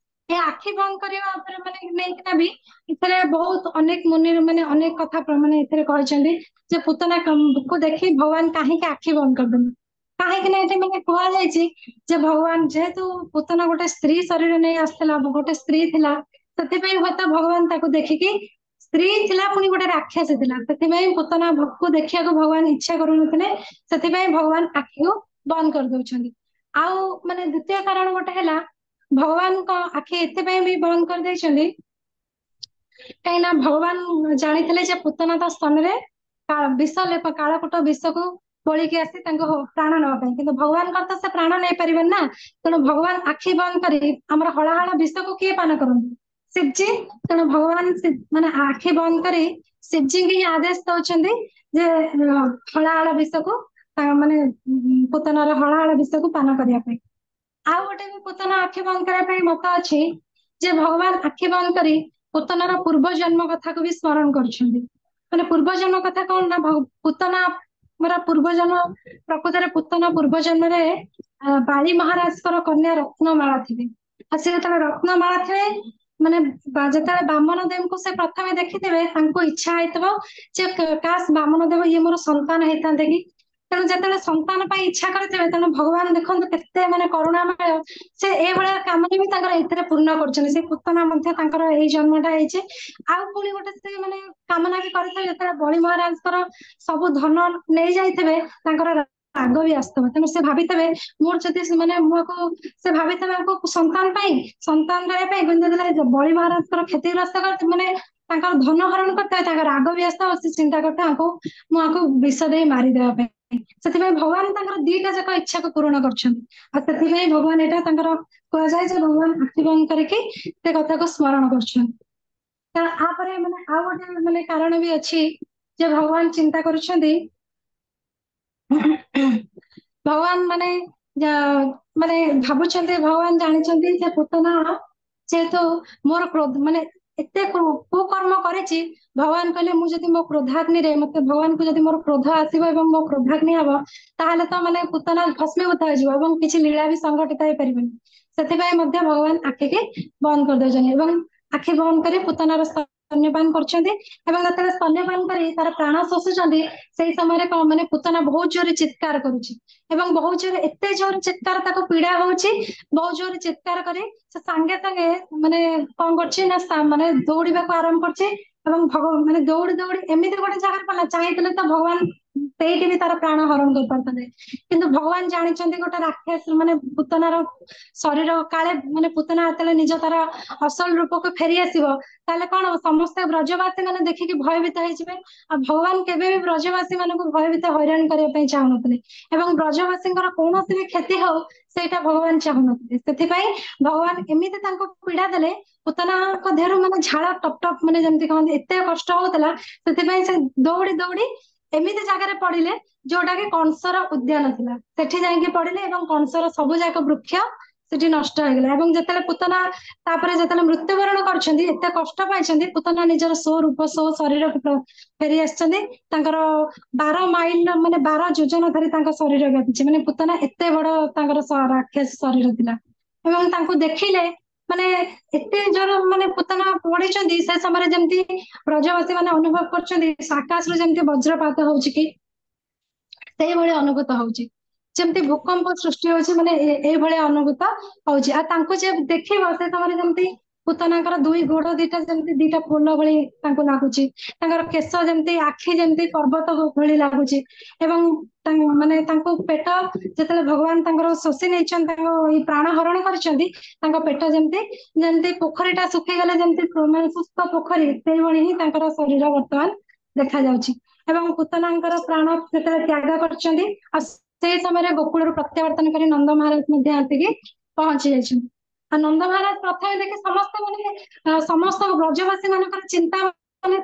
ଏ ଆଖି ବନ୍ଦ କରିବା ଉପରେ ମାନେ ନେଇକିନା ବି ଏଥିରେ ବହୁତ ଅନେକ ମୁନି ମାନେ ଅନେକ କଥା ମାନେ ଏଥିରେ କହିଛନ୍ତି ଯେ ପୁତନା କୁ ଦେଖି ଭଗବାନ କାହିଁକି ଆଖି ବନ୍ଦ କରିଦେଲେ। କାହିଁକି ନା ଏଠି ମାନେ କୁହାଯାଇଛି ଯେ ଭଗବାନ ଯେହେତୁ ପୁତନା ଗୋଟେ ସ୍ତ୍ରୀ ଶରୀର ନେଇ ଆସିଥିଲା, ଗୋଟେ ସ୍ତ୍ରୀ ଥିଲା, ସେଥିପାଇଁ ହୁଏତ ଭଗବାନ ତାକୁ ଦେଖିକି, ସ୍ତ୍ରୀ ଥିଲା ପୁଣି ଗୋଟେ ରାକ୍ଷସ ଥିଲା, ସେଥିପାଇଁ ପୁତନା କୁ ଦେଖିବାକୁ ଭଗବାନ ଇଚ୍ଛା କରୁନଥିଲେ, ସେଥିପାଇଁ ଭଗବାନ ଆଖିକୁ ବନ୍ଦ କରିଦଉଛନ୍ତି। ଆଉ ମାନେ ଦ୍ଵିତୀୟ କାରଣ ଗୋଟେ ହେଲା, ଭଗବାନଙ୍କ ଆଖି ଏଥିପାଇଁ ବି ବନ୍ଦ କରିଦେଇଛନ୍ତି କାହିଁକିନା ଭଗବାନ ଜାଣିଥିଲେ ଯେ ପୁତନା ତା ସ୍ତନରେ ବିଷ ଲେପ କାଳକୂଟ ବିଷକୁ ବୋଳିକି ଆସି ତାଙ୍କୁ ପ୍ରାଣ ନେବା ପାଇଁ, କିନ୍ତୁ ଭଗବାନଙ୍କର ତ ସେ ପ୍ରାଣ ନେଇପାରିବେନି ନା, ତେଣୁ ଭଗବାନ ଆଖି ବନ୍ଦ କରି ଆମର ହଳାହଳ ବିଷକୁ କିଏ ପାନ କରନ୍ତି, ଶିବଜୀ। ତେଣୁ ଭଗବାନ ମାନେ ଆଖି ବନ୍ଦ କରି ଶିବଜୀଙ୍କୁ ହିଁ ଆଦେଶ ଦଉଛନ୍ତି ଯେ ହଳାହଳ ବିଷକୁ ମାନେ ପୁତନାର ହଳାହଳ ବିଷକୁ ପାନ କରିବା ପାଇଁ। ଆଉ ଗୋଟେ ବି ପୁତନା ଆଖି ବନ୍ଦ କରିବା ପାଇଁ ମତ ଅଛି ଯେ ଭଗବାନ ଆଖି ବନ୍ଦ କରି ପୁତନାର ପୂର୍ବ ଜନ୍ମ କଥାକୁ ବି ସ୍ମରଣ କରୁଛନ୍ତି। ମାନେ ପୂର୍ବ ଜନ୍ମ କଥା କଣ ନା, ପୁତନା ମୋର ପୂର୍ବଜନ୍ମ, ପ୍ରକୃତରେ ପୁତନା ପୂର୍ବ ଜନ୍ମରେ ବାଳି ମହାରାଜଙ୍କର କନ୍ୟା ରତ୍ନମାଳା ଥିବେ। ଆଉ ସେ ଯେତେବେଳେ ରତ୍ନମାଳା ଥିବେ ମାନେ ଯେତେବେଳେ ବାମନ ଦେବଙ୍କୁ ସେ ପ୍ରଥମେ ଦେଖିଥିବେ, ତାଙ୍କୁ ଇଚ୍ଛା ହେଇଥିବ ଯେ କାଶ ବାମନ ଦେବ ଇଏ ମୋର ସନ୍ତାନ ହେଇଥାନ୍ତେ କି। ତେଣୁ ଯେତେବେଳେ ସନ୍ତାନ ପାଇଁ ଇଚ୍ଛା କରିଥିବେ, ତେଣୁ ଭଗବାନ ଦେଖନ୍ତୁ କେତେ ମାନେ କରୁଣାମୟ, ସେ ଏଇଭଳିଆ କାମରେ ବି ତାଙ୍କର ଏଇଥିରେ ପୂର୍ଣ୍ଣ କରୁଛନ୍ତି। ସେ ପୁତନା ମଧ୍ୟ ତାଙ୍କର ଏଇ ଜନ୍ମଟା ହେଇଛି। ଆଉ ପୁଣି ଗୋଟେ ସେ ମାନେ କାମନା ବି କରିଥିବେ, ଯେତେବେଳେ ବଳି ମହାରାଜଙ୍କର ସବୁ ଧନ ନେଇ ଯାଇଥିବେ, ତାଙ୍କର ରାଗ ବି ଆସିଥିବ, ତେଣୁ ସେ ଭାବିଥିବେ ମୋର ଯଦି ମାନେ ମୁଁ ଆକୁ ସେ ଭାବିଥିବେ ଆକୁ ସନ୍ତାନ ପାଇଁ, ସନ୍ତାନ କରିବା ପାଇଁ, କିନ୍ତୁ ଯେତେବେଳେ ବଳି ମହାରାଜଙ୍କର କ୍ଷତିଗ୍ରସ୍ତ ମାନେ ତାଙ୍କର ଧନ ହରଣ କରିଥାଏ, ତାଙ୍କର ରାଗ ବି ଆସିଥିବ, ସେ ଚିନ୍ତା କରିଥାଏ ମୁଁ ଆକୁ ବିଷ ଦେଇ ମାରିଦେବା ପାଇଁ। ସେଥିପାଇଁ ଭଗବାନ ତାଙ୍କର ଦିଟା ଯାକ ଇଚ୍ଛାକୁ ପୂରଣ କରିଛନ୍ତି। ଆଉ ସେଥିପାଇଁ ଭଗବାନ ଏଇଟା ତାଙ୍କର କୁହାଯାଏ ଯେ ଭଗବାନ ଆଖି ବନ୍ଦ କରିକି ସେ କଥାକୁ ସ୍ମରଣ କରୁଛନ୍ତି। ତାପରେ ମାନେ ଆଉ ଗୋଟେ ମାନେ କାରଣ ବି ଅଛି ଯେ ଭଗବାନ ଚିନ୍ତା କରୁଛନ୍ତି ଭଗବାନ ମାନେ ମାନେ ଭାବୁଛନ୍ତି ଭଗବାନ ଜାଣିଛନ୍ତି ଯେ ପୁତନା ଯେହେତୁ ମୋର କ୍ରୋଧ ମାନେ ଏତେ କୁକର୍ମ କରିଛି, ଭଗବାନ କହିଲେ ମୁଁ ଯଦି ମୋ କ୍ରୋଧାଗ୍ନିରେ ମତେ ଭଗବାନଙ୍କୁ ଯଦି ମୋର କ୍ରୋଧ ଆସିବ ଏବଂ ମୋ କ୍ରୋଧାଗ୍ନି ହବ, ତାହେଲେ ତ ମାନେ ପୁତନା ଭସ୍ମୀଭୂତ ହେଇଯିବ ଏବଂ କିଛି ଲୀଳା ବି ସଂଗଠିତ ହେଇପାରିବନି। ସେଥିପାଇଁ ମଧ୍ୟ ଭଗବାନ ଆଖିକି ବନ୍ଦ କରିଦଉଛନ୍ତି ଏବଂ ଆଖି ବନ୍ଦ କରି ପୁତନାର ସ୍ତନ୍ୟପାନ କରୁଛନ୍ତି। ଏବଂ ଯେତେବେଳେ ସ୍ତନ୍ୟପାନ କରି ତାର ପ୍ରାଣ ଶୋଷୁଛନ୍ତି, ସେଇ ସମୟରେ କଣ ମାନେ ପୁତନା ବହୁତ ଜୋରରେ ଚିତ୍କାର କରୁଛି ଏବଂ ବହୁତ ଜୋରରେ ଏତେ ଜୋରରେ ଚିତ୍କାର ତାକୁ ପୀଡା ହଉଛି, ବହୁତ ଜୋରରେ ଚିତ୍କାର କରି ସେ ସାଙ୍ଗେ ସାଙ୍ଗେ ମାନେ କଣ କରୁଛି ନା ମାନେ ଦୌଡିବାକୁ ଆରମ୍ଭ କରୁଛି ଏବଂ ମାନେ ଦୌଡି ଦୌଡି ଏମିତି ଗୋଟେ ଜାଗାରେ ପଡ଼ିଲା, ଚାହିଁଥିଲେ ତ ଭଗବାନ ସେଇଠି ବି ତାର ପ୍ରାଣ ହରଣ କରିପାରିଥାନ୍ତେ, କିନ୍ତୁ ଭଗବାନ ଜାଣିଛନ୍ତି ଗୋଟେ ରାକ୍ଷସ ମାନେ ପୁତନାର ଶରୀର କାଳେ ମାନେ ପୁତନା ଯେତେବେଳେ ନିଜ ତାର ଅସଲ ରୂପକୁ ଫେରି ଆସିବ, ତାହେଲେ କଣ ସମସ୍ତେ ବ୍ରଜବାସୀ ମାନେ ଦେଖିକି ଭୟଭୀତ ହେଇଯିବେ। ଆଉ ଭଗବାନ କେବେ ବି ବ୍ରଜବାସୀ ମାନଙ୍କୁ ଭୟଭୀତ ହଇରାଣ କରିବା ପାଇଁ ଚାହୁଁନଥିଲେ ଏବଂ ବ୍ରଜବାସୀଙ୍କର କୌଣସି ବି କ୍ଷତି ହଉ ସେଇଟା ଭଗବାନ ଚାହୁଁନଥିଲେ। ସେଥିପାଇଁ ଭଗବାନ ଏମିତି ତାଙ୍କୁ ପୀଡା ଦେଲେ, ପୁତନାଙ୍କ ଦେହରୁ ମାନେ ଝାଳ ଟପ ଟପ ମାନେ ଯେମିତି କହନ୍ତି ଏତେ କଷ୍ଟ ହଉଥିଲା, ସେଥିପାଇଁ ସେ ଦୌଡି ଦୌଡି ଏମିତି ଜାଗାରେ ପଡିଲେ ଯୋଉଟା କି କଂସର ଉଦ୍ୟାନ ଥିଲା, ସେଠି ଯାଇକି ପଡିଲେ ଏବଂ କଂସର ସବୁ ଯାକ ବୃକ୍ଷ ସେଠି ନଷ୍ଟ ହେଇଗଲା। ଏବଂ ଯେତେବେଳେ ପୁତନା ତାପରେ ଯେତେବେଳେ ମୃତ୍ୟୁବରଣ କରିଛନ୍ତି, ଏତେ କଷ୍ଟ ପାଇଛନ୍ତି, ପୁତନା ନିଜର ସ୍ୱରୂପ ସ୍ୱ ଶରୀରକୁ ଫେରି ଆସିଛନ୍ତି। ତାଙ୍କର 12 ମାଇଲ ମାନେ 12 ଯୋଜନ ଧରି ତାଙ୍କ ଶରୀର ବ୍ୟାପିଛି, ମାନେ ପୁତନା ଏତେ ବଡ ତାଙ୍କର ରାକ୍ଷସ ଶରୀର ଥିଲା। ଏବଂ ତାଙ୍କୁ ଦେଖିଲେ ମାନେ ଏତେ ଜୋର ମାନେ ପୁତନା ପଡିଛନ୍ତି, ସେ ସମୟରେ ଯେମିତି ବ୍ରଜବାସୀ ମାନେ ଅନୁଭବ କରୁଛନ୍ତି ଆକାଶରୁ ଯେମିତି ବଜ୍ରପାତ ହଉଛି କି ସେଇଭଳି ଅନୁଭୂତ ହଉଛି, ଯେମିତି ଭୂକମ୍ପ ସୃଷ୍ଟି ହଉଛି, ମାନେ ଏଇଭଳିଆ ଅନୁଭୂତ ହଉଛି। ଆଉ ତାଙ୍କୁ ଯେ ଦେଖିବ ସେ ସମୟରେ ଯେମିତି ପୁତନାଙ୍କର ଦୁଇ ଗୋଡ ଦିଟା ଯେମିତି ଦିଟା ଫୁଲ ଭଳି ତାଙ୍କୁ ଲାଗୁଛି, ତାଙ୍କର କେଶ ଯେମିତି ଆଖି ଯେମିତି ପର୍ବତ ଭଳି ଲାଗୁଛି ଏବଂ ମାନେ ତାଙ୍କୁ ପେଟ ଯେତେବେଳେ ଭଗବାନ ତାଙ୍କର ଶୋଷି ନେଇଛନ୍ତି, ତାଙ୍କ ଏଇ ପ୍ରାଣ ହରଣ କରିଛନ୍ତି, ତାଙ୍କ ପେଟ ଯେମିତି ଯେମିତି ପୋଖରୀଟା ଶୁଖିଗଲେ ଯେମିତି ମାନେ ଶୁଷ୍କ ପୋଖରୀ ସେଇଭଳି ହିଁ ତାଙ୍କର ଶରୀର ବର୍ତ୍ତମାନ ଦେଖାଯାଉଛି। ଏବଂ ପୁତନାଙ୍କର ପ୍ରାଣ ଯେତେବେଳେ ତ୍ୟାଗ କରିଛନ୍ତି, ଆଉ ସେଇ ସମୟରେ ଗୋକୁଳରୁ ପ୍ରତ୍ୟାବର୍ତ୍ତନ କରି ନନ୍ଦ ମହାରାଜ ମଧ୍ୟ ଆସିକି ପହଞ୍ଚି ଯାଇଛନ୍ତି। ଆଉ ନନ୍ଦ ମହାରାଜ ପ୍ରଥମେ ଦେଖି ସମସ୍ତେ ମାନେ ସମସ୍ତ ବ୍ରଜବାସୀ ମାନଙ୍କର ଚିନ୍ତା ମାନେ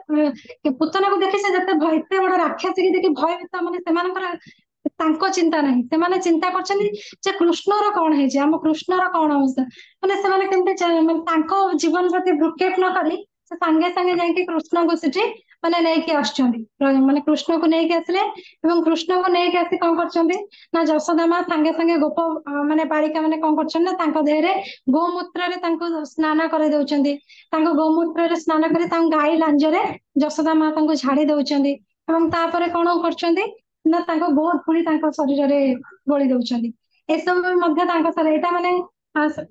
ପୁତନାକୁ ଦେଖି ସେ ଯେତେ ଏତେ ବଡ ରାକ୍ଷସୀ କି ଦେଖି ଭୟଭୀତ, ମାନେ ସେମାନଙ୍କର ତାଙ୍କ ଚିନ୍ତା ନାହିଁ, ସେମାନେ ଚିନ୍ତା କରୁଛନ୍ତି ଯେ କୃଷ୍ଣର କଣ ହେଇଛି, ଆମ କୃଷ୍ଣର କଣ ଅବସ୍ଥା, ମାନେ ସେମାନେ କେମିତି ମାନେ ତାଙ୍କ ଜୀବନ ପ୍ରତି ଭ୍ରୁକ୍ଷେପ ନ କରି ସେ ସାଙ୍ଗେ ସାଙ୍ଗେ ଯାଇକି କୃଷ୍ଣଙ୍କୁ ସେଠି ମାନେ ନେଇକି ଆସୁଛନ୍ତି, ମାନେ କୃଷ୍ଣକୁ ନେଇକି ଆସିଲେ ଏବଂ କୃଷ୍ଣଙ୍କୁ ନେଇକି ଆସି କଣ କରୁଛନ୍ତି ନା ଯଶୋଦା ମା ସାଙ୍ଗେ ସାଙ୍ଗେ ଗୋପ ମାନେ ବାଳିକା ମାନେ କଣ କରୁଛନ୍ତି ନା ତାଙ୍କ ଦେହରେ ଗୋମୂତ୍ରରେ ତାଙ୍କୁ ସ୍ନାନ କରାଇ ଦଉଛନ୍ତି। ତାଙ୍କ ଗୋମୂତ୍ରରେ ସ୍ନାନ କରି ତାଙ୍କୁ ଗାଈ ଲାଞ୍ଜରେ ଯଶୋଦା ମା ତାଙ୍କୁ ଝାଡି ଦଉଛନ୍ତି ଏବଂ ତାପରେ କଣ କରୁଛନ୍ତି ନା ତାଙ୍କ ଗୋଡ ପୁଣି ତାଙ୍କ ଶରୀରରେ ଗୋଳି ଦଉଛନ୍ତି। ଏସବୁ ବି ମଧ୍ୟ ତାଙ୍କ ସାରା ଏଇଟା ମାନେ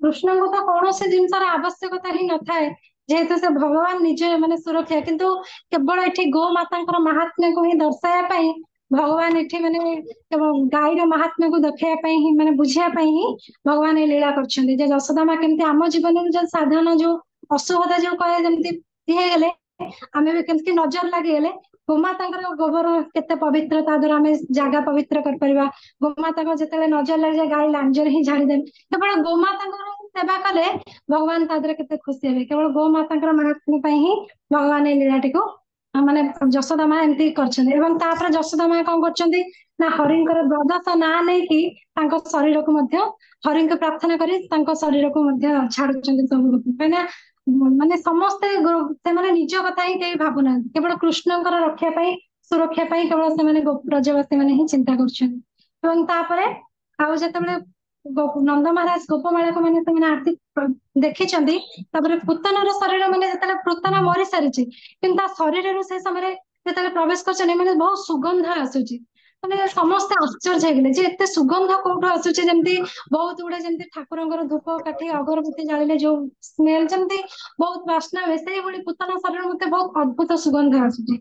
କୃଷ୍ଣଙ୍କୁ ତ କୌଣସି ଜିନିଷର ଆବଶ୍ୟକତା ହିଁ ନଥାଏ, ଯେହେତୁ ସେ ଭଗବାନ ନିଜେ ମାନେ ସୁରକ୍ଷା, କିନ୍ତୁ କେବଳ ଏଠି ଗୋମାତାଙ୍କର ମାହାତ୍ମ୍ୟକୁ ହିଁ ଦର୍ଶାଇବା ପାଇଁ ଭଗବାନ ଏଠି ମାନେ କେବଳ ଗାଈର ମାହାତ୍ମ୍ୟକୁ ଦେଖେଇବା ପାଇଁ ହିଁ ମାନେ ବୁଝିବା ପାଇଁ ହିଁ ଭଗବାନ ଏଇ ଲୀଳା କରିଛନ୍ତି, ଯେ ଯଶୋଦା ମା କେମିତି ଆମ ଜୀବନରେ ଯୋଉ ସାଧାରଣ ଯୋଉ ଅଶୁଭତା ଯୋଉ କହେ ଯେମିତି ହେଇଗଲେ ଆମେ ବି କେମିତି ନଜର ଲାଗିଗଲେ ଗୋମାତାଙ୍କର ଗୋବର କେତେ ପବିତ୍ର, ତା ଦ୍ଵାରା ଆମେ ଜାଗା ପବିତ୍ର କରିପାରିବା। ଗୋମାତାଙ୍କ ଯେତେବେଳେ ନଜର ଲାଗିଯାଏ ଗାଈ ଲାଞ୍ଜରେ ହିଁ ଝାଡିଦେବେ, କେବଳ ଗୋମାତାଙ୍କର ହିଁ ସେବା କଲେ ଭଗବାନ ତା ଦେହରେ କେତେ ଖୁସି ହେବେ। କେବଳ ଗୋମାତାଙ୍କର ମାହାତ୍ମ୍ୟ ପାଇଁ ହିଁ ଭଗବାନ ଏଇ ଲୀଳାଟିକୁ ମାନେ ଯଶୋଦା ମା ଏମିତି କରିଛନ୍ତି। ଏବଂ ତାପରେ ଯଶୋଦା ମା କଣ କରୁଛନ୍ତି ନା ହରିଙ୍କର ଦ୍ୱାଦଶ ନାଁ ନେଇକି ତାଙ୍କ ଶରୀରକୁ ମଧ୍ୟ ହରିଙ୍କୁ ପ୍ରାର୍ଥନା କରି ତାଙ୍କ ଶରୀରକୁ ମଧ୍ୟ ଛାଡୁଛନ୍ତି ସବୁ, କାହିଁକିନା ମାନେ ସମସ୍ତେ ସେମାନେ ନିଜ କଥା ହିଁ କେହି ଭାବୁନାହାନ୍ତି, କେବଳ କୃଷ୍ଣଙ୍କର ରକ୍ଷା ପାଇଁ ସୁରକ୍ଷା ପାଇଁ କେବଳ ସେମାନେ ବ୍ରଜବାସୀ ମାନେ ହିଁ ଚିନ୍ତା କରୁଛନ୍ତି। ଏବଂ ତାପରେ ଆଉ ଯେତେବେଳେ ନନ୍ଦ ମହାରାଜ ଗୋପବାଳକ ମାନେ ସେମାନେ ଆସି ଦେଖିଛନ୍ତି, ତାପରେ ପୁତନାର ଶରୀର ମାନେ ଯେତେବେଳେ ପୁତନା ମରି ସାରିଛି କିନ୍ତୁ ତା ଶରୀରରୁ ସେ ସମୟରେ ଯେତେବେଳେ ପ୍ରବେଶ କରୁଛନ୍ତି ମାନେ ବହୁତ ସୁଗନ୍ଧ ଆସୁଛି, ମାନେ ସମସ୍ତେ ଆଶ୍ଚର୍ଯ୍ୟ ହେଇଗଲେ ଯେ ଏତେ ସୁଗନ୍ଧ କୋଉଠୁ ଆସୁଛି, ଯେମିତି ବହୁତ ଗୁଡେ ଯେମିତି ଠାକୁରଙ୍କର ଧୂପ କାଠି ଅଗରବତୀ ଜାଳିଲେ ଯୋଉ ସ୍ମେଲ ଯେମିତି ବହୁତ ବାସ୍ନା ହୁଏ, ସେଇଭଳି ପୁତନା ଶରୀର ମତେ ବହୁତ ଅଦ୍ଭୁତ ସୁଗନ୍ଧ ଆସୁଛି।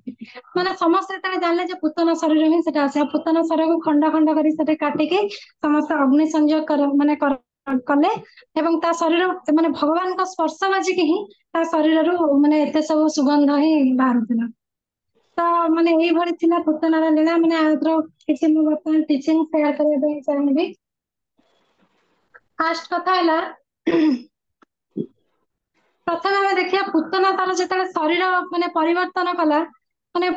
ମାନେ ସମସ୍ତେ ଯେତେବେଳେ ଜାଣିଲେ ଯେ ପୁତନା ଶରୀର ହିଁ ସେଟା ଆସେ, ଆଉ ପୁତନା ଶରୀରକୁ ଖଣ୍ଡ ଖଣ୍ଡ କରି ସେଠି କାଟିକି ସମସ୍ତେ ଅଗ୍ନି ସଂଯୋଗ ମାନେ କଲେ ଏବଂ ତା ଶରୀର ମାନେ ଭଗବାନଙ୍କ ସ୍ପର୍ଶ ବାଜିକି ହିଁ ତା ଶରୀରରୁ ମାନେ ଏତେ ସବୁ ସୁଗନ୍ଧ ହିଁ ବାହାରୁଥିଲା। ତ ମାନେ ଏଇଭଳି ଥିଲା ପୁତନାର ଲୀଳା। ମାନେ ଆର କିଛି ମୁଁ ବର୍ତ୍ତମାନ ଟିଚିଂ ସେୟାର କରିବା ପାଇଁ ଚାହିଁବି। ଫାର୍ଷ୍ଟ କଥା ହେଲା ପ୍ରଥମେ ଆମେ ଦେଖିବା ପୁତନା ତାର ଯେତେବେଳେ ଶରୀର ମାନେ ପରିବର୍ତ୍ତନ କଲା, ମାନେ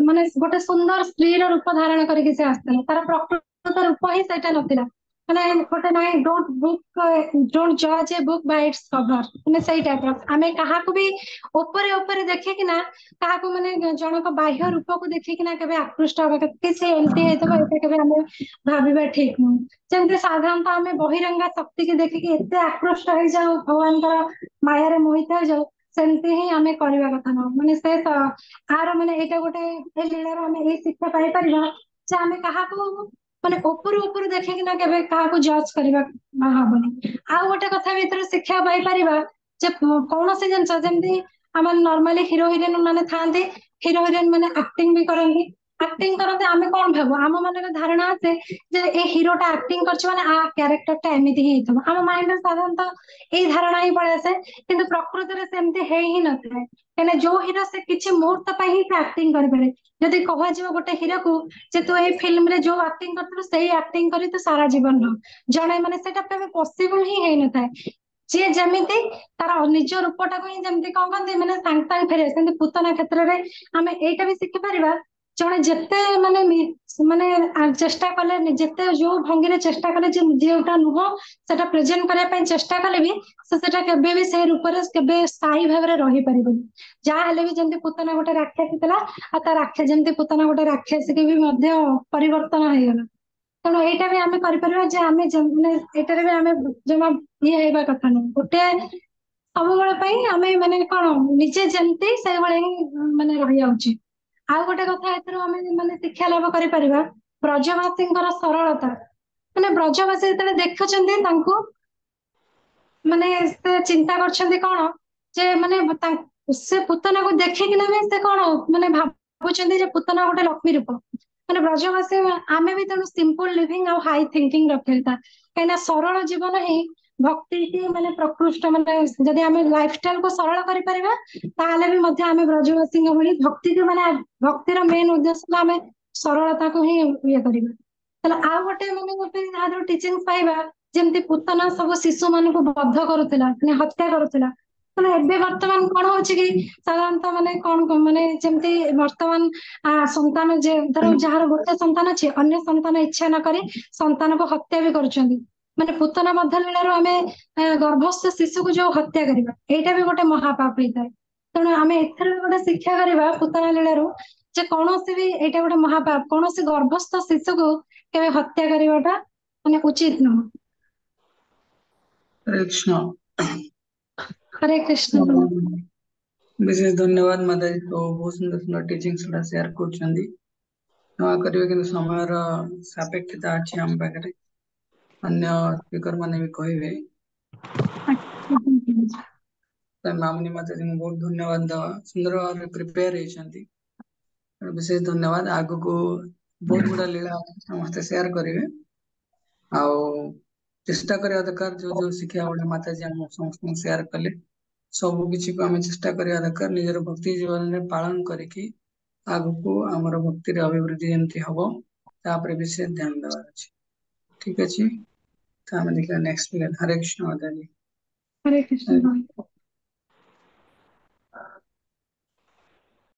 ମାନେ ଗୋଟେ ସୁନ୍ଦର ସ୍ତ୍ରୀର ରୂପ ଧାରଣ କରିକି ସେ ଆସିଥିଲା, ତାର ପ୍ରକୃତ ରୂପ ହିଁ ସେଇଟା ନଥିଲା। ମାନେ ଗୋଟେ ନାଇଁ ଡୋंट जज a book by its cover ମାନେ ସେଇ ଟାଇପର ଆମେ କାହାକୁ ବି ଉପରେ ଉପରେ ଦେଖିକିନା କାହାକୁ ମାନେ ଜଣକ ବାହ୍ୟ ରୂପକୁ ଦେଖିକିନା କେବେ ଆକୃଷ୍ଟ ହବା କି ସେ ଏମିତି ହେଇଥିବ ଏଇଟା କେବେ ଆମେ ଭାବିବା ଠିକ ନୁହଁ। ଯେମିତି ସାଧାରଣତଃ ଆମେ ବହିରଙ୍ଗା ଶକ୍ତିକି ଦେଖିକି ଏତେ ଆକୃଷ୍ଟ ହେଇଯାଉ ଭଗବାନଙ୍କର ମାୟାରେ ମୋହିତ ହେଇଯାଉ ସେମିତି ହିଁ ଆମେ କରିବା କଥା ନୁହଁ। ମାନେ ସେ ଆର ମାନେ ଏଇଟା ଗୋଟେ ଏ ଲୀଳାର ଆମେ ଏଇ ଶିକ୍ଷା ପାଇପାରିବା ଯେ ଆମେ କାହାକୁ ମାନେ ଉପରୁ ଉପରୁ ଦେଖିକିନା କେବେ କାହାକୁ ଜଜ କରିବା ହବନି। ଆଉ ଗୋଟେ କଥା ବି ଏଥିରୁ ଶିକ୍ଷା ପାଇପାରିବା ଯେ କୌଣସି ଜିନିଷ ଯେମିତି ଆମର ନର୍ମାଲି ହିରୋ ହିରୋଇନ ମାନେ ଥାଆନ୍ତି ହିରୋ ହିରୋଇନ ମାନେ ଆକ୍ଟିଂ ବି କରନ୍ତି ଆମେ କଣ ଭାବୁ ଆମ ମନରେ ଧାରଣା ଆସେ ଯେ ଏ ହିରୋଟା ଆକ୍ଟିଂ କରିଛି ମାନେ ଆ କ୍ୟାରେକ୍ଟର ଟା ଏମିତି ହିଁ ହେଇଥିବ ଆମ ମାଇଣ୍ଡରେ ସାଧାରଣତଃ ଏଇ ଧାରଣା ହିଁ ପଳେଇ ଆସେ କିନ୍ତୁ ପ୍ରକୃତରେ ସେମିତି ହେଇ ହିଁ ନଥାଏ। କାହିଁକିନା ଯୋଉ ହିରୋ ସେ କିଛି ମୁହୂର୍ତ୍ତ ପାଇଁ ହିଁ ସେ ଆକ୍ଟିଂ କରିପାରେ। ଯଦି କୁହାଯିବ ଗୋଟେ ହିରୋକୁ ଯେ ତୁ ଏଇ ଫିଲ୍ମରେ ଯୋଉ ଆକ୍ଟିଂ କରିଥିଲୁ ସେଇ ଆକ୍ଟିଂ କରି ତୁ ସାରା ଜୀବନ ରହ ଜଣେ ମାନେ ସେଇଟା କେବେ ପସିବଲ ହିଁ ହେଇନଥାଏ। ଯିଏ ଯେମିତି ତାର ନିଜ ରୂପଟାକୁ ହିଁ ଯେମିତି କଣ କହନ୍ତି ମାନେ ସାଙ୍ଗେ ସାଙ୍ଗେ ଫେରେ ସେମିତି ପୂତନା କ୍ଷେତ୍ରରେ ଆମେ ଏଇଟା ବି ଶିଖିପାରିବା ଜଣେ ଯେତେ ମାନେ ଚେଷ୍ଟା କଲେ ଯେତେ ଯୋଉ ଭଙ୍ଗୀରେ ଚେଷ୍ଟା କଲେ ଯେ ଯୋଉଟା ନୁହଁ ସେଟା ପ୍ରେଜେଣ୍ଟ କରିବା ପାଇଁ ଚେଷ୍ଟା କଲେ ବି ସେଟା କେବେ ବି ସେଇ ରୂପରେ କେବେ ସ୍ଥାୟୀ ଭାବରେ ରହିପାରିବନି। ଯାହା ହେଲେ ବି ଯେମିତି ପୂତନା ଗୋଟେ ରାକ୍ଷସୀ ଥିଲା ଆଉ ତା ଯେମିତି ପୂତନା ଗୋଟେ ରାକ୍ଷସୀ ବି ମଧ୍ୟ ପରିବର୍ତ୍ତନ ହେଇଗଲା। ତେଣୁ ଏଇଟା ବି ଆମେ କରିପାରିବା ଯେ ଆମେ ମାନେ ଏଇଟାରେ ବି ଆମେ ଜମା ଇଏ ହେଇବା କଥା ନୁହଁ। ଗୋଟେ ସବୁବେଳେ ପାଇଁ ଆମେ ମାନେ କଣ ନିଜେ ଯେମିତି ସେଇଭଳି ହିଁ ମାନେ ରହିବା ଉଚିତ। ଆଉ ଗୋଟେ କଥା ଏଥିରୁ ଆମେ ମାନେ ଶିକ୍ଷା ଲାଭ କରିପାରିବା ବ୍ରଜବାସୀଙ୍କର ସରଳତା ମାନେ ବ୍ରଜବାସୀ ଯେତେବେଳେ ଦେଖୁଛନ୍ତି ତାଙ୍କୁ ମାନେ ସେ ଚିନ୍ତା କରିଛନ୍ତି କଣ ଯେ ମାନେ ସେ ପୂତନାକୁ ଦେଖିକିନା ବି ସେ କଣ ମାନେ ଭାବୁଛନ୍ତି ଯେ ପୂତନା ଗୋଟେ ଲକ୍ଷ୍ମୀ ରୂପ। ମାନେ ବ୍ରଜବାସୀ ଆମେ ବି ତେଣୁ ସିମ୍ପଲ ଲିଭିଂ ଆଉ ହାଇ ଥିଙ୍କିଙ୍ଗ ରଖିବା କାହିଁକିନା ସରଳ ଜୀବନ ହିଁ ଭକ୍ତି କି ମାନେ ପ୍ରକୃଷ୍ଟ ମାନେ ଯଦି ଆମେ ଲାଇଫଷ୍ଟାଇଲକୁ ସରଳ କରିପାରିବା ତାହେଲେ ବି ମଧ୍ୟ ଆମେ ବ୍ରଜବାସୀଙ୍କ ଭଳି ଭକ୍ତିକୁ ମାନେ ଭକ୍ତିର ମେନ୍ ଉଦ୍ଦେଶ୍ୟ ହେଲା ଆମେ ସରଳତାକୁ ହିଁ ଇଏ କରିବା। ତାହେଲେ ଆଉ ଗୋଟେ ମାନେ ଗୋଟେ ଯାହାଥିରୁ ଟିଚିଂ ପାଇବା ଯେମିତି ପୂତନା ସବୁ ଶିଶୁ ମାନଙ୍କୁ ବଦ୍ଧ କରୁଥିଲା ମାନେ ହତ୍ୟା କରୁଥିଲା। ମାନେ ଏବେ ବର୍ତ୍ତମାନ କଣ ହଉଛି କି ସାଧାରଣତଃ ମାନେ କଣ ମାନେ ଯେମିତି ବର୍ତ୍ତମାନ ସନ୍ତାନ ଯେ ଧର ଯାହାର ଗୋଟେ ସନ୍ତାନ ଅଛି ଅନ୍ୟ ସନ୍ତାନ ଇଚ୍ଛା ନ କରି ସନ୍ତାନକୁ ହତ୍ୟା ବି କରୁଛନ୍ତି। ମାନେ ପୂତନା ମଧ୍ୟ ଲୀଳାରୁ ଆମେ ଗର୍ଭସ୍ଥ ଶିଶୁକୁ ଯୋଉ ହତ୍ୟା କରିବା ଏଇଟା ବି ଗୋଟେ ମହାପାପ ହେଇଥାଏ। ତେଣୁ ଆମେ ଏଥିରୁ ବି ଗୋଟେ ଶିକ୍ଷା କରିବା ପୂତନା ଲୀଳାରୁ ଯେ କୌଣସି ବି ଏଇଟା ଗୋଟେ ମହାପାପ କୌଣସି ଗର୍ଭସ୍ଥ ଶିଶୁକୁ କେବେ ହତ୍ୟା କରିବାଟା ମାନେ ଉଚିତ ନୁହଁ। हरे कृष्ण। हरे कृष्ण। विशेष धन्यवाद माताजी को बहुत सुंदर सुंदर टीचिंग्स गुड़ा शेयर कर करेंगे कि समय सापेक्षता अच्छी आम पाखे अन्य स्पीकर माने भी कहे मामनी माताजी को बहुत धन्यवाद दवा सुंदर भाव प्रिपेयर विशेष धन्यवाद आगु को बहुत गुड़ा लीला समस्त शेयर करेंगे आउ चेष्टा करवा दरकार जो जो शिक्षा गुड़ा माताजी आम समस्त शेयर कले सब किसी को आम चेष्टा करवा दरकार निजर भक्ति जीवन में पालन करके आगु आमर भक्ति अभिवृद्धि जमी हम तापर विशेष ध्यान देवार अच्छे ठीक अच्छे तो आम देखा नेक्स्ट हरे कृष्ण माताजी। हरे कृष्ण।